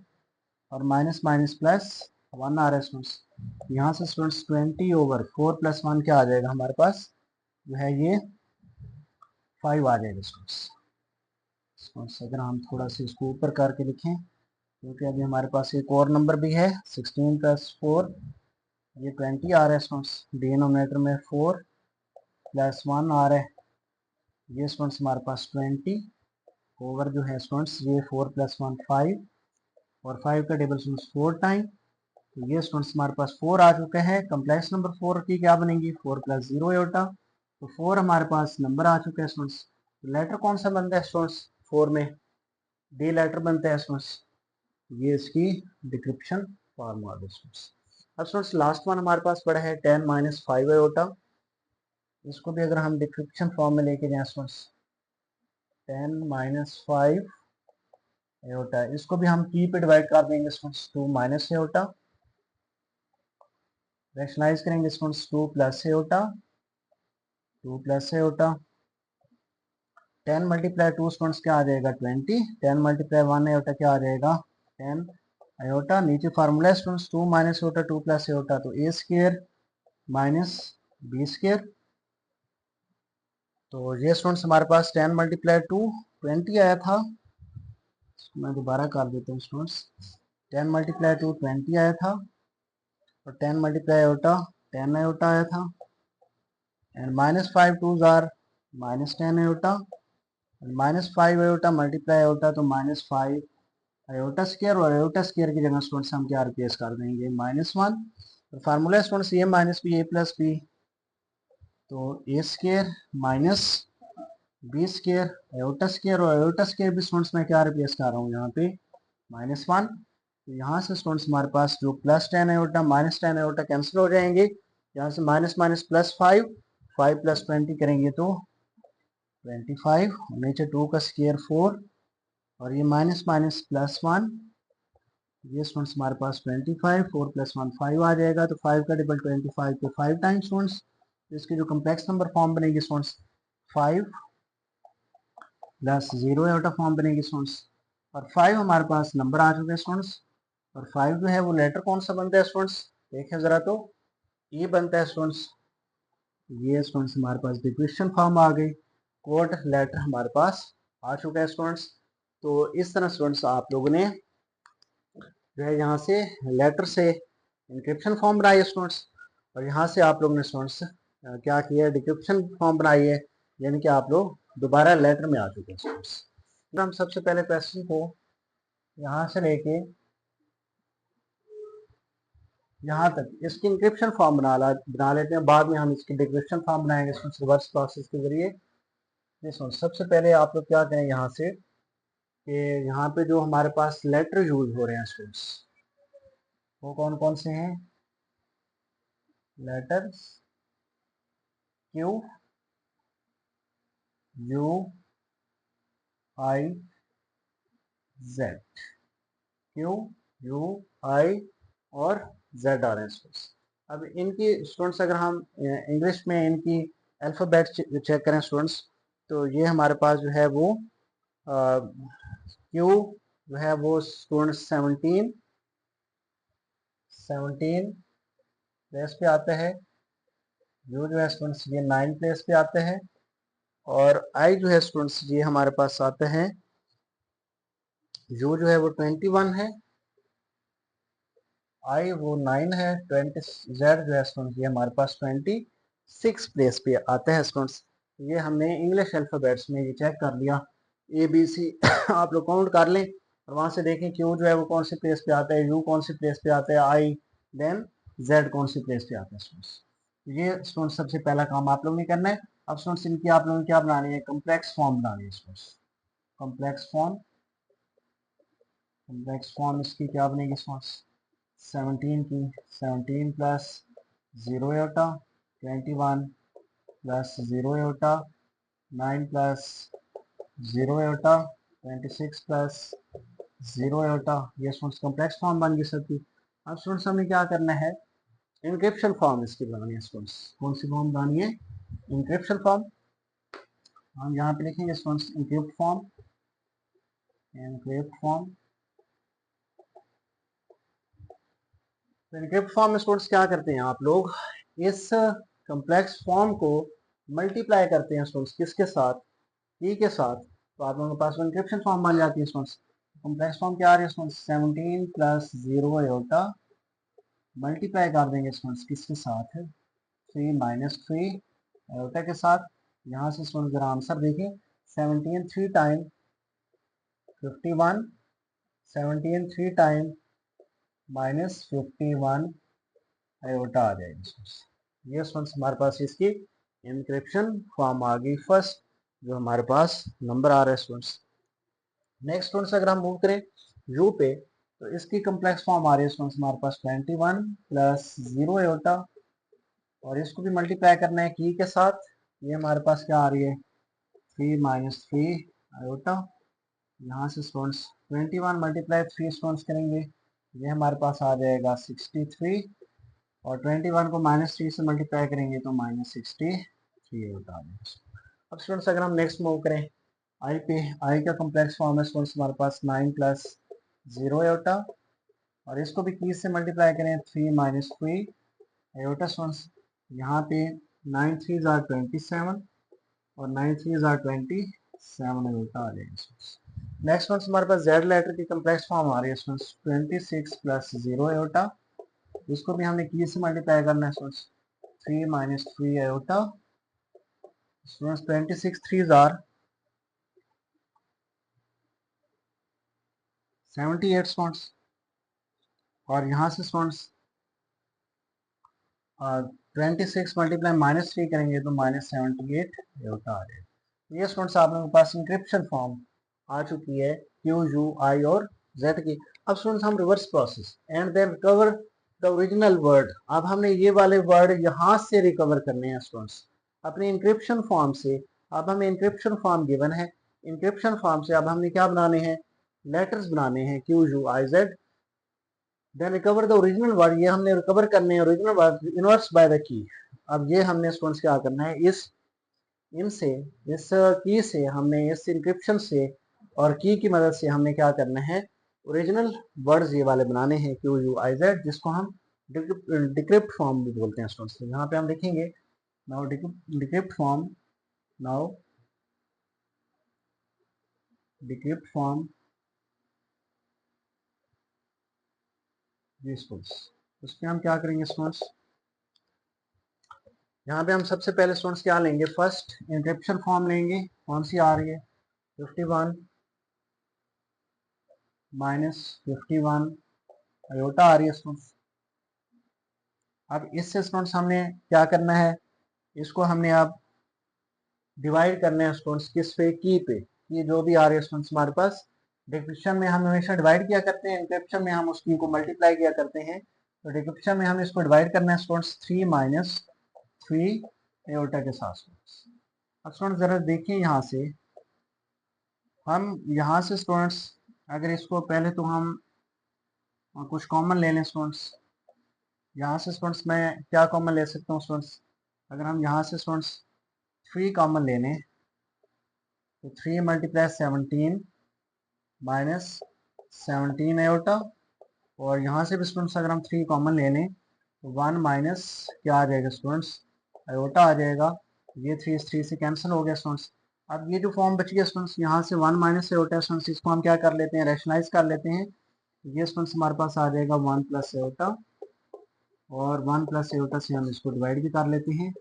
और माइनस माइनस प्लस 1 आ रहा है स्टूडेंट्स, यहाँ से स्टूडेंट्स 20 ओवर 4 प्लस 1 क्या आ जाएगा हमारे पास जो है ये 5 आ जाएगा स्टूडेंट्स। अगर हम थोड़ा सा इसको ऊपर करके लिखें, क्योंकि अभी हमारे पास एक और नंबर भी है 16 + 4, ये 20 आ रहा है स्टूडेंट्स। डिनोमिनेटर में 4 + 1 आ रहा है, ये स्टूडेंट्स हमारे पास 20 ओवर जो है स्टूडेंट्स ये 4 + 1 5, और 5 का टेबल स्टूडेंट्स 4 टाइम, तो ये स्टूडेंट्स हमारे पास 4 आ चुके हैं। कम्प्लेक्स नंबर 4 की क्या बनेगी, 4 + 0 एटा, तो 4 हमारे पास नंबर आ चुके हैं स्टूडेंट्स। तो लेटर कौन सा बनता है स्टूडेंट्स 4 में, डी लेटर बनता है स्टूडेंट्स, ये इसकी डिक्रिप्शन फॉर्म आ गई स्टूडेंट्स। अब स्टूडेंट्स लास्ट वन हमारे पास पड़ा है 10 - 5 एटा, इसको भी अगर हम डिक्रिप्शन फॉर्म में लेके जाएं स्टूडेंट्स, 10 - 5 एटा, इसको भी हम की पे डिवाइड कर देंगे स्टूडेंट्स, 2 - एटा, रैशनलाइज करेंगे स्टूडेंट्स, 2 + एटा, 2 + एटा, 10 × 2 स्टूडेंट्स क्या आ जाएगा 20, 10 × 1 एटा क्या आ जाएगा 10 एटा। नीचे फार्मूला स्टूडेंट्स 2 - एटा 2 + एटा, तो a स्क्वायर - b स्क्वायर, तो ये स्टूडेंट्स हमारे पास 10 × 2 20 आया था, मैं दोबारा कर देता हूँ स्टूडेंट्स, 10 × 2 20 आया था, और 10 × एटा 10 एटा आया था, and -5 2s are -10 Etah, -5 Etah multiply एटा तो -5 एटा स्क्वायर, और एटा स्क्वायर की जगह स्टूडेंट्स हम क्या रिप्लेस कर देंगे -1, तो formula students a - b a + b, तो a square -b square Etah square, और एटा स्क्वायर भी स्टूडेंट्स मैं क्या रिप्लेस कर रहा हूँ यहाँ पे -1, तो यहाँ से स्टूडेंट्स हमारे पास जो +10 एटा -10 एटा कैंसिल हो जाएंगे, यहाँ से माइनस +5 5 + 20 करेंगे तो 25, नीचे 2 का स्क्वायर 4, और ये -+1, ये स्टूडेंट्स हमारे पास 25, 4 + 1 5 आ जाएगा, तो 5 का टेबल 25 पे 5 टाइम्स स्टूडेंट्स, इसकी जो कम्प्लेक्स नंबर फॉर्म बनेगी स्टूडेंट्स 5 + 0 एटा फॉर्म बनेगी स्टूडेंट्स, और 5 हमारे पास नंबर आ चुके हैं स्टूडेंट्स, और 5 जो है वो लेटर कौन सा बनता है स्टूडेंट्स, देखें जरा, तो ये बनता है स्टूडेंट्स, ये स्टूडेंट्स हमारे पास डिक्रिप्शन फॉर्म आ गई, कोड लेटर हमारे पास आ चुका है स्टूडेंट्स। तो इस तरह स्टूडेंट्स आप लोगों ने जो है यहाँ से लेटर से इंक्रिप्शन फॉर्म बनाई है स्टूडेंट्स, और यहाँ से आप लोग ने स्टूडेंट्स क्या किया है, डिक्रिप्शन फॉर्म बनाई है, यानी कि आप लोग दोबारा लेटर में आ चुके हैं स्टूडेंट्स। हम सबसे पहले क्वेश्चन को यहाँ से लेके यहाँ तक इसकी इंक्रिप्शन फॉर्म बना लेते हैं, बाद में हम इसकी डिक्रिप्शन फॉर्म बनाएंगे रिवर्स प्रोसेस के जरिए। सबसे पहले आप लोग क्या करें यहाँ से, कि यहाँ पे जो हमारे पास लेटर यूज हो रहे हैं स्टूडेंट्स, वो कौन कौन से हैं, letters Q U I Z, Q U I और जेड आ रहे हैं स्टूडेंट्स। अब इनकी स्टूडेंट्स अगर हम इंग्लिश में इनकी अल्फ़ाबेट चेक करें स्टूडेंट्स, तो ये हमारे पास जो है वो क्यू जो है वो स्टूडेंट्स 17 प्लेस पे आता है, यू जो है स्टूडेंट्स ये 9 प्लेस पे आते हैं, और आई जो है स्टूडेंट्स ये हमारे पास आते हैं, यू जो है वो 21 है, आई वो 9 है, 20 जेड जो है स्टूडेंट्स ये हमारे पास 26 प्लेस पे आते हैं स्टूडेंट्स। ये हमने इंग्लिश अल्फ़ाबेट्स में ये चेक कर लिया, ए बी सी आप लोग काउंट कर लें, और वहाँ से देखें क्यू जो है वो कौन सी प्लेस पे आता है, यू कौन सी प्लेस पे आता है, आई देन जेड कौन सी प्लेस पे आता है स्टूडेंट्स। ये स्टूडेंट्स सबसे पहला काम आप लोग ने करना है। अब स्टूडेंट्स इनकी आप लोगों ने क्या बनानी है, कम्प्लेक्स फॉर्म बनानी है students, complex form, complex form इसकी क्या बनेगी स्टूडेंट्स, 17 की 17 + 0 एटा, 21 + 0 एटा, 9 + 0 एटा, 26 + 0 एटा, ये स्टूडेंट्स कम्प्लेक्स फॉर्म बन गई सबकी। अब स्टूडेंट्स हमें क्या करना है, इंक्रिप्शन फॉर्म इसकी बनानी है स्टूडेंट्स, कौन सी फॉर्म बनानी है, इंक्रिप्शन फॉर्म। हम यहाँ पे लिखेंगे students encrypt form, encrypt form. तो इंक्रिप्ट फॉर्म में स्टूडेंट्स क्या करते हैं आप लोग, इस कम्प्लेक्स फॉर्म को मल्टीप्लाई करते हैं स्टूडेंट्स किसके साथ, ई के साथ, तो आप लोगों के पास इंक्रिप्शन फॉर्म बन जाती है स्टूडेंट्स। कॉम्प्लेक्स फॉर्म क्या आ रही है स्टूडेंट्स, 17 प्लस 0 आयोटा मल्टीप्लाई कर देंगे स्टूडेंट्स किसके साथ है, 3 माइनस 3 आयोटा के साथ। यहाँ से स्टूडेंट्स जरा आंसर देखें, 17 3 टाइम 51, 17 3 टाइम माइनस 51 आयोटा आ जाएगी स्टूडेंट्स। ये स्टूडेंट्स हमारे पास इसकी इंक्रिप्शन फॉर्म आ गई फर्स्ट, जो हमारे पास नंबर आ रहा है स्टूडेंट्स। नेक्स्ट स्टूडेंट्स अगर हम मूव करें यू पे, तो इसकी कम्प्लेक्स फॉर्म आ रही है स्टूडेंट्स हमारे पास 21 प्लस 0 आयोटा, और इसको भी मल्टीप्लाई करना है की के साथ। ये हमारे पास क्या आ रही है, 3 माइनस 3 आयोटा। यहाँ से स्टूडेंट्स 21 मल्टीप्लाई 3 स्टूडेंट्स करेंगे, ये हमारे पास आ जाएगा 63, और 21 को माइनस 3 से मल्टीप्लाई करेंगे तो माइनस 63 आयोटा आ जाएगा। अब स्टूडेंट्स अगर हम नेक्स्ट मूव करें आई पे, आई का कम्प्लेक्स फॉर्म है स्टूडेंट्स हमारे पास 9 प्लस 0 आयोटा, और इसको भी की से मल्टीप्लाई करें 3 माइनस 3 आयोटा स्टूडेंट्स। यहाँ पे 9 3 आर 27, और 9 3 आर 27 आयोटा आ जाएगा। नेक्स्ट स्टूडेंट्स हमारे पास जेड लेटर की कम्प्लेक्स फॉर्म आ रही है स्टूडेंट्स 26 प्लस 0 आयोटा, इसको भी हमने की से मल्टीप्लाई करना है students, 3 minus 3 iota students. 26 3 are 78 students, और यहाँ से स्टूडेंट्स 26 मल्टीप्लाई माइनस 3 करेंगे तो माइनस 78 आयोटा आ जाएगा। ये स्टूडेंट्स आप लोगों के पास इंक्रिप्शन फॉर्म आ चुकी है क्यू यू आई और जेड की। अब स्टूडेंट्स हम reverse process and then recover the original word. अब हमने ये वाले वर्ड यहाँ से रिकवर करने हैं स्टूडेंट्स अपने इंक्रिप्शन फॉर्म से। अब हमें इंक्रिप्शन फॉर्म गिवन है, इंक्रिप्शन फॉर्म से अब हमने क्या बनाने हैं, लेटर्स बनाने हैं Q U I Z. Then recover the original word, ये हमने रिकवर करने हैं original word inverse by the key. अब ये हमने स्टूडेंट्स क्या करना है, इस की से हमने इस इंक्रिप्शन से और की मदद से हमने क्या करना है, ओरिजिनल वर्ड्स ये वाले बनाने हैं क्यू यू आई जेड, जिसको हम डिक्रिप्ट फॉर्म भी बोलते हैं स्टूडेंट्स। तो यहाँ पे हम लिखेंगे now decrypt form, now decrypt form जी स्टूडेंट्स। उसमें हम क्या करेंगे स्टूडेंट्स, यहाँ पे हम सबसे पहले स्टूडेंट्स क्या लेंगे, फर्स्ट इंक्रिप्शन फॉर्म लेंगे, कौन सी आ रही है 51 माइनस 51 आयोटा आ रही है स्टूडेंट्स। अब इससे स्टूडेंट्स हमने क्या करना है, इसको हमने अब डिवाइड करना है स्टूडेंट्स किस पे, की पे। ये जो भी आ रही है स्टूडेंट्स हमारे पास डिक्रिप्शन में हम हमेशा डिवाइड किया करते हैं, इंक्रिप्शन में हम उस की को मल्टीप्लाई किया करते हैं। तो डिक्रिप्शन में हम इसको डिवाइड करना है स्टूडेंट्स 3 माइनस 3 आयोटा के साथ। अब स्टूडेंट्स जरा देखिए यहाँ से, हम यहाँ से स्टूडेंट्स अगर इसको पहले तो हम कुछ कॉमन ले लें स्टूडेंट्स। यहाँ से स्टूडेंट्स मैं क्या कॉमन ले सकता हूँ स्टूडेंट्स, अगर हम यहाँ से स्टूडेंट्स 3 कॉमन ले लें तो 3 मल्टीप्लाई 17 माइनस 17 आयोटा, और यहाँ से भी स्टूडेंट्स अगर हम 3 कॉमन ले लें तो 1 माइनस क्या आ जाएगा स्टूडेंट्स, आयोटा आ जाएगा। ये 3 से कैंसिल हो गया स्टूडेंट्स। अब ये जो फॉर्म बच गया स्टूडेंट्स, यहाँ से 1 माइनस आयोटा स्टूडेंट्स, इसको हम क्या कर लेते हैं, रैशनलाइज कर लेते हैं। ये स्टूडेंट्स हमारे पास आ जाएगा 1 प्लस आयोटा, और 1 प्लस आयोटा से हम इसको डिवाइड भी कर लेते हैं।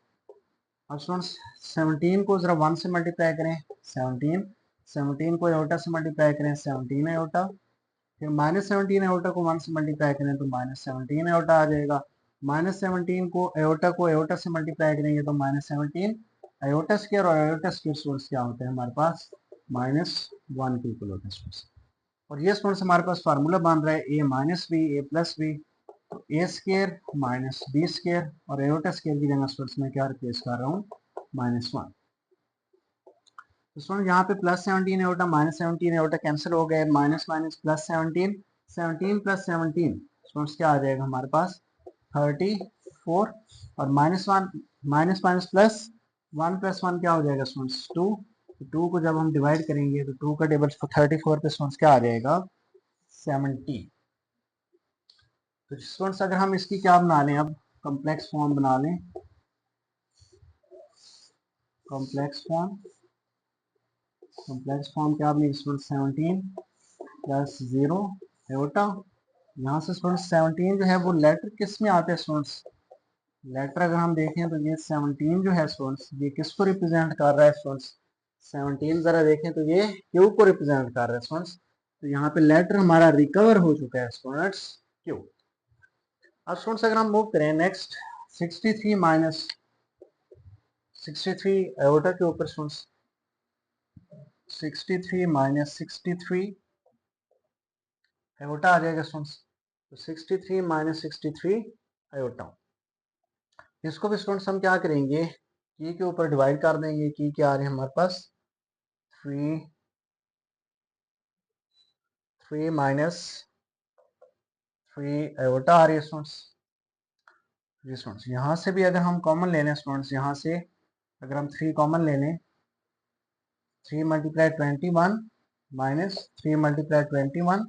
अब स्टूडेंट्स 17 को जरा 1 से मल्टीप्लाई करें, 17 को आयोटा से मल्टीप्लाई करें 17 आयोटा, फिर माइनस 17 आयोटा को 1 से मल्टीप्लाई करें तो माइनस 17 आयोटा आ जाएगा। माइनस 17 को आयोटा से मल्टीप्लाई करेंगे तो माइनस 17 आयोटा स्क्वायर, और आयोटा स्क्वायर स्टूडेंट्स क्या होते हैं हमारे पास -1 के इक्वल होते हैं। और ये स्टूडेंट्स हमारे पास फार्मूला बन रहा है ए माइनस बी ए प्लस बी, तो A square minus B square, और आयोटा स्क्वायर की जगह स्टूडेंट्स मैं क्या रिप्लेस कर रहा हूँ, -1। तो स्टूडेंट यहाँ पे plus 17 iota minus 17 iota cancel हो गए, minus minus plus 17, 17 plus 17 students क्या आ जाएगा हमारे पास 34, और -1 माइनस माइनस प्लस 1 प्लस 1 क्या हो जाएगा स्टूडेंट्स 2। 2 को जब हम डिवाइड करेंगे तो 2 का टेबल 34 पे स्टूडेंट्स क्या आ जाएगा 70। तो स्टूडेंट्स अगर हम इसकी क्या बना लें, अब कम्प्लेक्स फॉर्म बना लें, कॉम्प्लेक्स फॉर्म क्या आपने स्टूडेंट 17 प्लस 0 आयोटा। यहाँ से स्टूडेंट 17 जो है वो लेटर किस में आते हैं स्टूडेंट्स, लेटर अगर हम देखें तो ये 17 जो है स्टूडेंट्स ये किसको रिप्रेजेंट कर रहा है स्टूडेंट्स, 17 जरा देखें तो ये क्यू को रिप्रेजेंट कर रहा है स्टूडेंट्स। तो यहाँ पे लेटर हमारा रिकवर हो चुका है स्टूडेंट्स क्यू। अब स्टूडेंट्स अगर हम मूव करें नेक्स्ट 63 माइनस 63 आयोटा के ऊपर स्टूडेंट्स, 63 माइनस 63 आयोटा आ जाएगा स्टूडेंट्स। तो 63 माइनस 63 आयोटा, इसको भी स्टूडेंट्स हम क्या करेंगे की के ऊपर डिवाइड कर देंगे। की क्या आ रहे हैं हमारे पास 3 माइनस 3 आयोटा आ रही है स्टूडेंट्स। जी स्टूडेंट्स यहाँ से भी अगर हम कॉमन ले लें स्टूडेंट्स, यहाँ से अगर हम 3 कॉमन ले लें 3 multiply 21 minus 3 multiply 21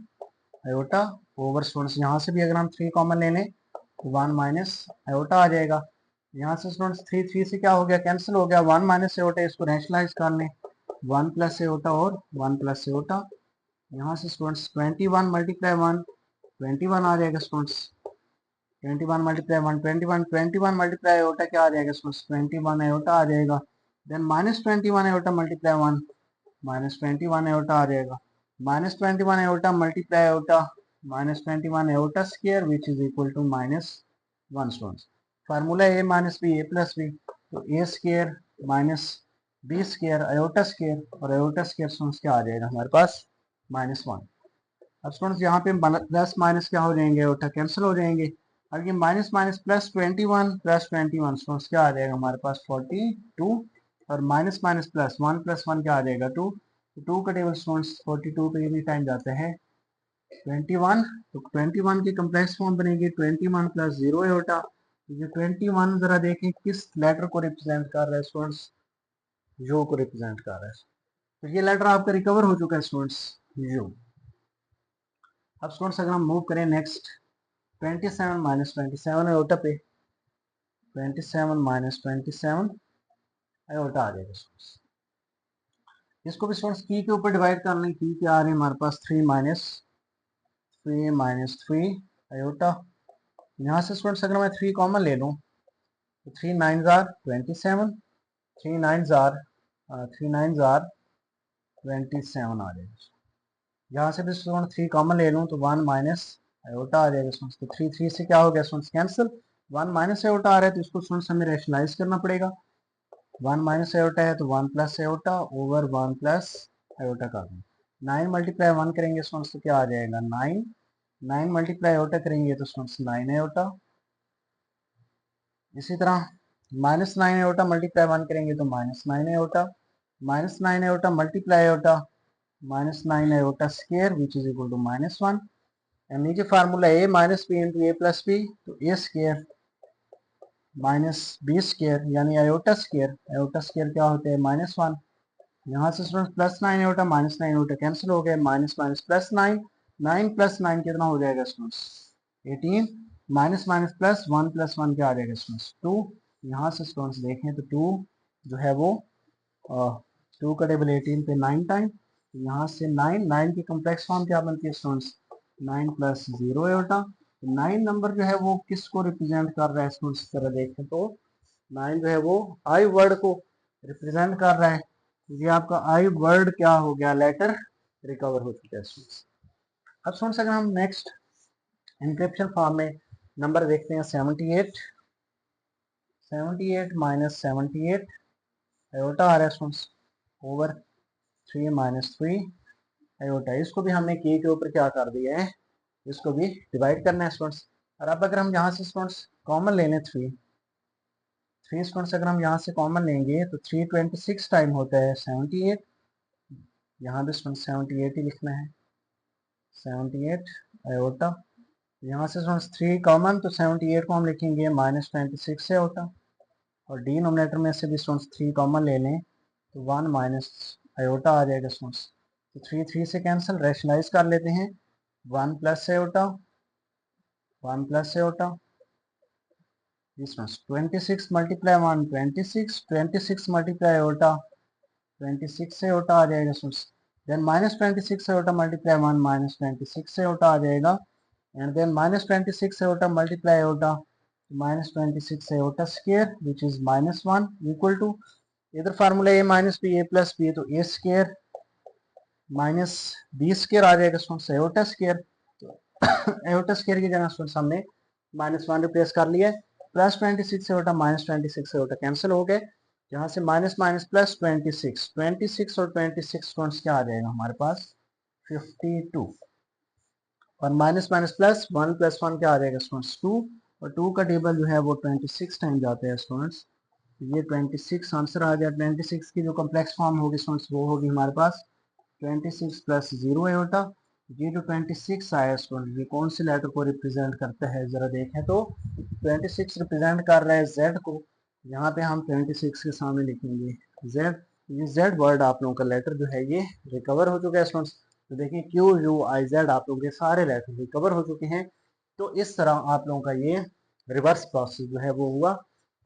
iota over students, यहाँ से भी अगर हम 3 कॉमन ले लें तो 1 माइनस आयोटा आ जाएगा। यहाँ से स्टूडेंट्स 3 से क्या हो गया कैंसिल हो गया, 1 माइनस आयोटा, इसको रैशनलाइज कर लें 1 प्लस आयोटा और 1 प्लस आयोटा। यहाँ से स्टूडेंट्स 21 मल्टीप्लाई 1 21 आ जाएगा स्टूडेंट्स, 21 मल्टीप्लाई 1 21 21 मल्टीप्लाई आयोटा क्या आ जाएगा स्टूडेंट्स 21 आयोटा आ जाएगा। Then minus 21 iota multiply 1 minus 21 iota आ जाएगा, minus 21 iota multiply iota minus 21 iota square which is equal to minus 1 students. Formula A minus B A plus B, तो A square minus B square iota square और iota square students क्या आ जाएगा हमारे पास minus 1। अब students यहाँ पे plus minus क्या हो जाएंगे आयोटा कैंसिल हो जाएंगे। अब ये minus minus plus 21 plus 21 students क्या आ जाएगा हमारे पास 42 और माइनस माइनस प्लस 1 प्लस 1 क्या आ जाएगा 2, तो 2 का टेबल स्टूडेंट्स 42 पे ये टाइम जाता है 21, तो 21 की कम्प्लेक्स फॉर्म बनेगी 21 प्लस 0 आयोटा। ये 21 जरा देखें किस लेटर को रिप्रेजेंट कर रहा है स्टूडेंट्स, यू को रिप्रेजेंट कर रहा है। तो ये लेटर आपका रिकवर हो चुका है स्टूडेंट्स यू। अब स्टूडेंट्स अगर हम मूव करें नेक्स्ट 27 माइनस 27 आयोटा पे, 27 माइनस 27 आयोटा आ जाएगा स्टूडेंट्स। इसको भी स्टूडेंट्स की के ऊपर डिवाइड कर लें, की क्या आ रही है हमारे पास 3 माइनस 3 आयोटा। यहाँ से स्टूडेंट्स अगर मैं 3 कॉमन ले लूँ तो 3 9 जार 27, 3 9 जार 27 आ जाएगा। यहाँ से भी स्टूडेंट 3 कॉमन ले लूँ तो 1 माइनस आयोटा आ जाएगा स्टूडेंट्स। तो 3 से क्या हो गया स्टूडेंट्स कैंसिल, 1 माइनस आयोटा आ रहा है तो इसको स्टूडेंट्स हमें रैशनलाइज करना पड़ेगा। 1 माइनस आयोटा है तो 1 plus iota over 1 plus iota कर दें। 9 मल्टीप्लाई 1 करेंगे स्टूडेंट्स तो क्या आ जाएगा 9, 9 मल्टीप्लाई आयोटा करेंगे तो स्टूडेंट्स 9 आयोटा। इसी तरह माइनस 9 आयोटा मल्टीप्लाई 1 करेंगे तो minus 9 iota, minus 9 iota multiply iota minus 9 iota square which is equal to minus 1। And नीचे formula A minus B into A plus B, तो A square minus B square यानी iota square क्या होते हैं minus 1। यहाँ से student plus 9 iota minus 9 iota cancel हो गए, माइनस माइनस प्लस 9, 9 प्लस 9 कितना हो जाएगा students 18, minus minus plus 1 plus 1 क्या आ जाएगा स्टूडेंट्स 2। यहाँ से स्टूडेंट्स देखें तो 2 जो है वो 2 का टेबल 18 पे 9 टाइम, यहाँ से 9 की कम्प्लेक्स फॉर्म क्या बनती है स्टूडेंट्स 9 प्लस 0 आयोटा। 9 नंबर जो है वो किसको रिप्रेजेंट कर रहा है स्टूडेंट्स, तरह देखें तो 9 जो है वो आई वर्ड को रिप्रेजेंट कर रहा है। ये आपका आई वर्ड क्या हो गया लेटर रिकवर हो चुका है स्टूडेंट्स। अब स्टूडेंट्स अगर हम नेक्स्ट इंक्रिप्शन फॉर्म में नंबर देखते हैं 78 माइनस 78 आयोटा आ रहा है स्टूडेंट्स ओवर 3 माइनस 3 आयोटा। इसको भी हमने के ऊपर क्या कर दिया है, इसको भी डिवाइड करना है स्टूडेंट्स। और अब अगर हम यहाँ से स्टूडेंट्स कॉमन ले लें 3 स्टूडेंट्स अगर हम यहाँ से कॉमन लेंगे तो 3 26 टाइम होता है 78, यहाँ भी स्टूडेंट्स 78 ही लिखना है 78 आयोटा। यहाँ से स्टूडेंट्स 3 कॉमन तो 78 को हम लिखेंगे माइनस 26 से आयोटा, और डिनोमिनेटर में से भी स्टूडेंट्स 3 कॉमन ले लें तो 1 माइनस आयोटा आ जाएगा स्टूडेंट्स। तो 3 से कैंसिल, रैशनलाइज कर लेते हैं 1 plus iota 1 plus iota This one's 26 multiply 1 26, 26 multiply iota 26 से iota आ जाएगा स्टूडेंट्स. Then minus 26 से iota multiply 1 minus 26 से iota आ जाएगा. And then minus 26 से iota multiply iota minus 26 से iota square which is minus 1 equal to इधर फार्मूला a minus b a plus b तो a square minus B square आ जाएगा स्टूडेंट्स एओटा स्केयर. तो एओटा स्केयर की जगह स्टूडेंट्स हमने -1 रिप्लेस कर लिया है. Plus 26 iota minus 26 iota cancel हो गए. जहां से माइनस माइनस प्लस 26 और 26 स्टूडेंट्स क्या आ जाएगा हमारे पास 52 और माइनस माइनस प्लस 1 प्लस 1 क्या आ जाएगा स्टूडेंट्स 2 और 2 का टेबल जो है वो 26 टाइम जाते हैं स्टूडेंट्स. ये 26 आंसर आ गया. 26 की जो कॉम्प्लेक्स फॉर्म होगी स्टूडेंट्स वो होगी हमारे पास 26 प्लस 0 एओटा. ये जो 26 आया स्टूडेंट ये कौन से लेटर को रिप्रेजेंट करता है जरा देखें तो 26 रिप्रेजेंट कर रहा है z को. यहाँ पे हम 26 के सामने लिखेंगे z. ये z वर्ड आप लोगों का लेटर जो है ये रिकवर हो चुका है स्टूडेंट्स. तो देखिए Q U I Z आप लोगों के सारे लेटर रिकवर हो चुके हैं. तो इस तरह आप लोगों का ये रिवर्स प्रोसेस जो है वो हुआ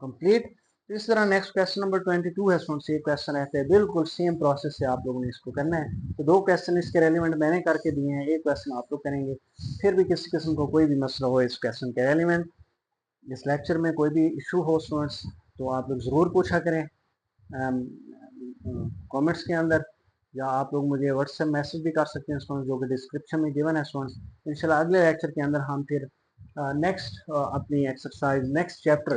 कंप्लीट. तो इस तरह नेक्स्ट क्वेश्चन नंबर 22 है स्टूडेंट्स. ये क्वेश्चन रहता है बिल्कुल सेम प्रोसेस से आप लोगों ने इसको करना है. तो 2 क्वेश्चन इसके रेलिवेंट मैंने करके दिए हैं, एक क्वेश्चन आप लोग करेंगे. फिर भी किसी किस्म को कोई भी मसला हो इस क्वेश्चन के रेलिवेंट इस लेक्चर में कोई भी इशू हो स्टूडेंट्स तो आप लोग ज़रूर पूछा करें कमेंट्स के अंदर, या आप लोग मुझे व्हाट्सएप मैसेज भी कर सकते हैं स्टूडेंट्स जो कि डिस्क्रिप्शन में गिवन है स्टूडेंट्स. इंशाल्लाह अगले लेक्चर के अंदर हम फिर नेक्स्ट अपनी एक्सरसाइज नेक्स्ट चैप्टर.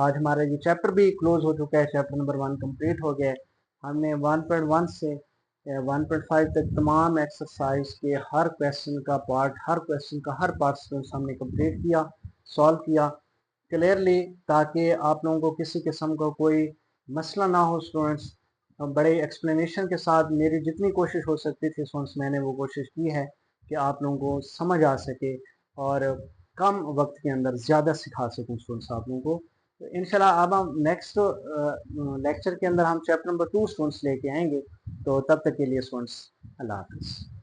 आज हमारा ये चैप्टर भी क्लोज हो चुका है. चैप्टर नंबर 1 कंप्लीट हो गया है. हमने 1.1 से 1.5 तक तमाम एक्सरसाइज के हर क्वेश्चन का पार्ट हर पार्ट हमने कंप्लीट किया, सॉल्व किया क्लियरली, ताकि आप लोगों को किसी किस्म का कोई मसला ना हो स्टूडेंट्स. बड़े एक्सप्लेनेशन के साथ मेरी जितनी कोशिश हो सकती थी स्टूडेंट्स मैंने वो कोशिश की है कि आप लोगों को समझ आ सके और कम वक्त के अंदर ज़्यादा सिखा सकूं स्टूडेंट्स आप लोगों को. तो इंशाल्लाह अब हम नेक्स्ट लेक्चर के अंदर हम चैप्टर नंबर 2 स्टूडेंट्स लेके आएंगे. तो तब तक के लिए स्टूडेंट्स अल्लाह हाफ़िज़.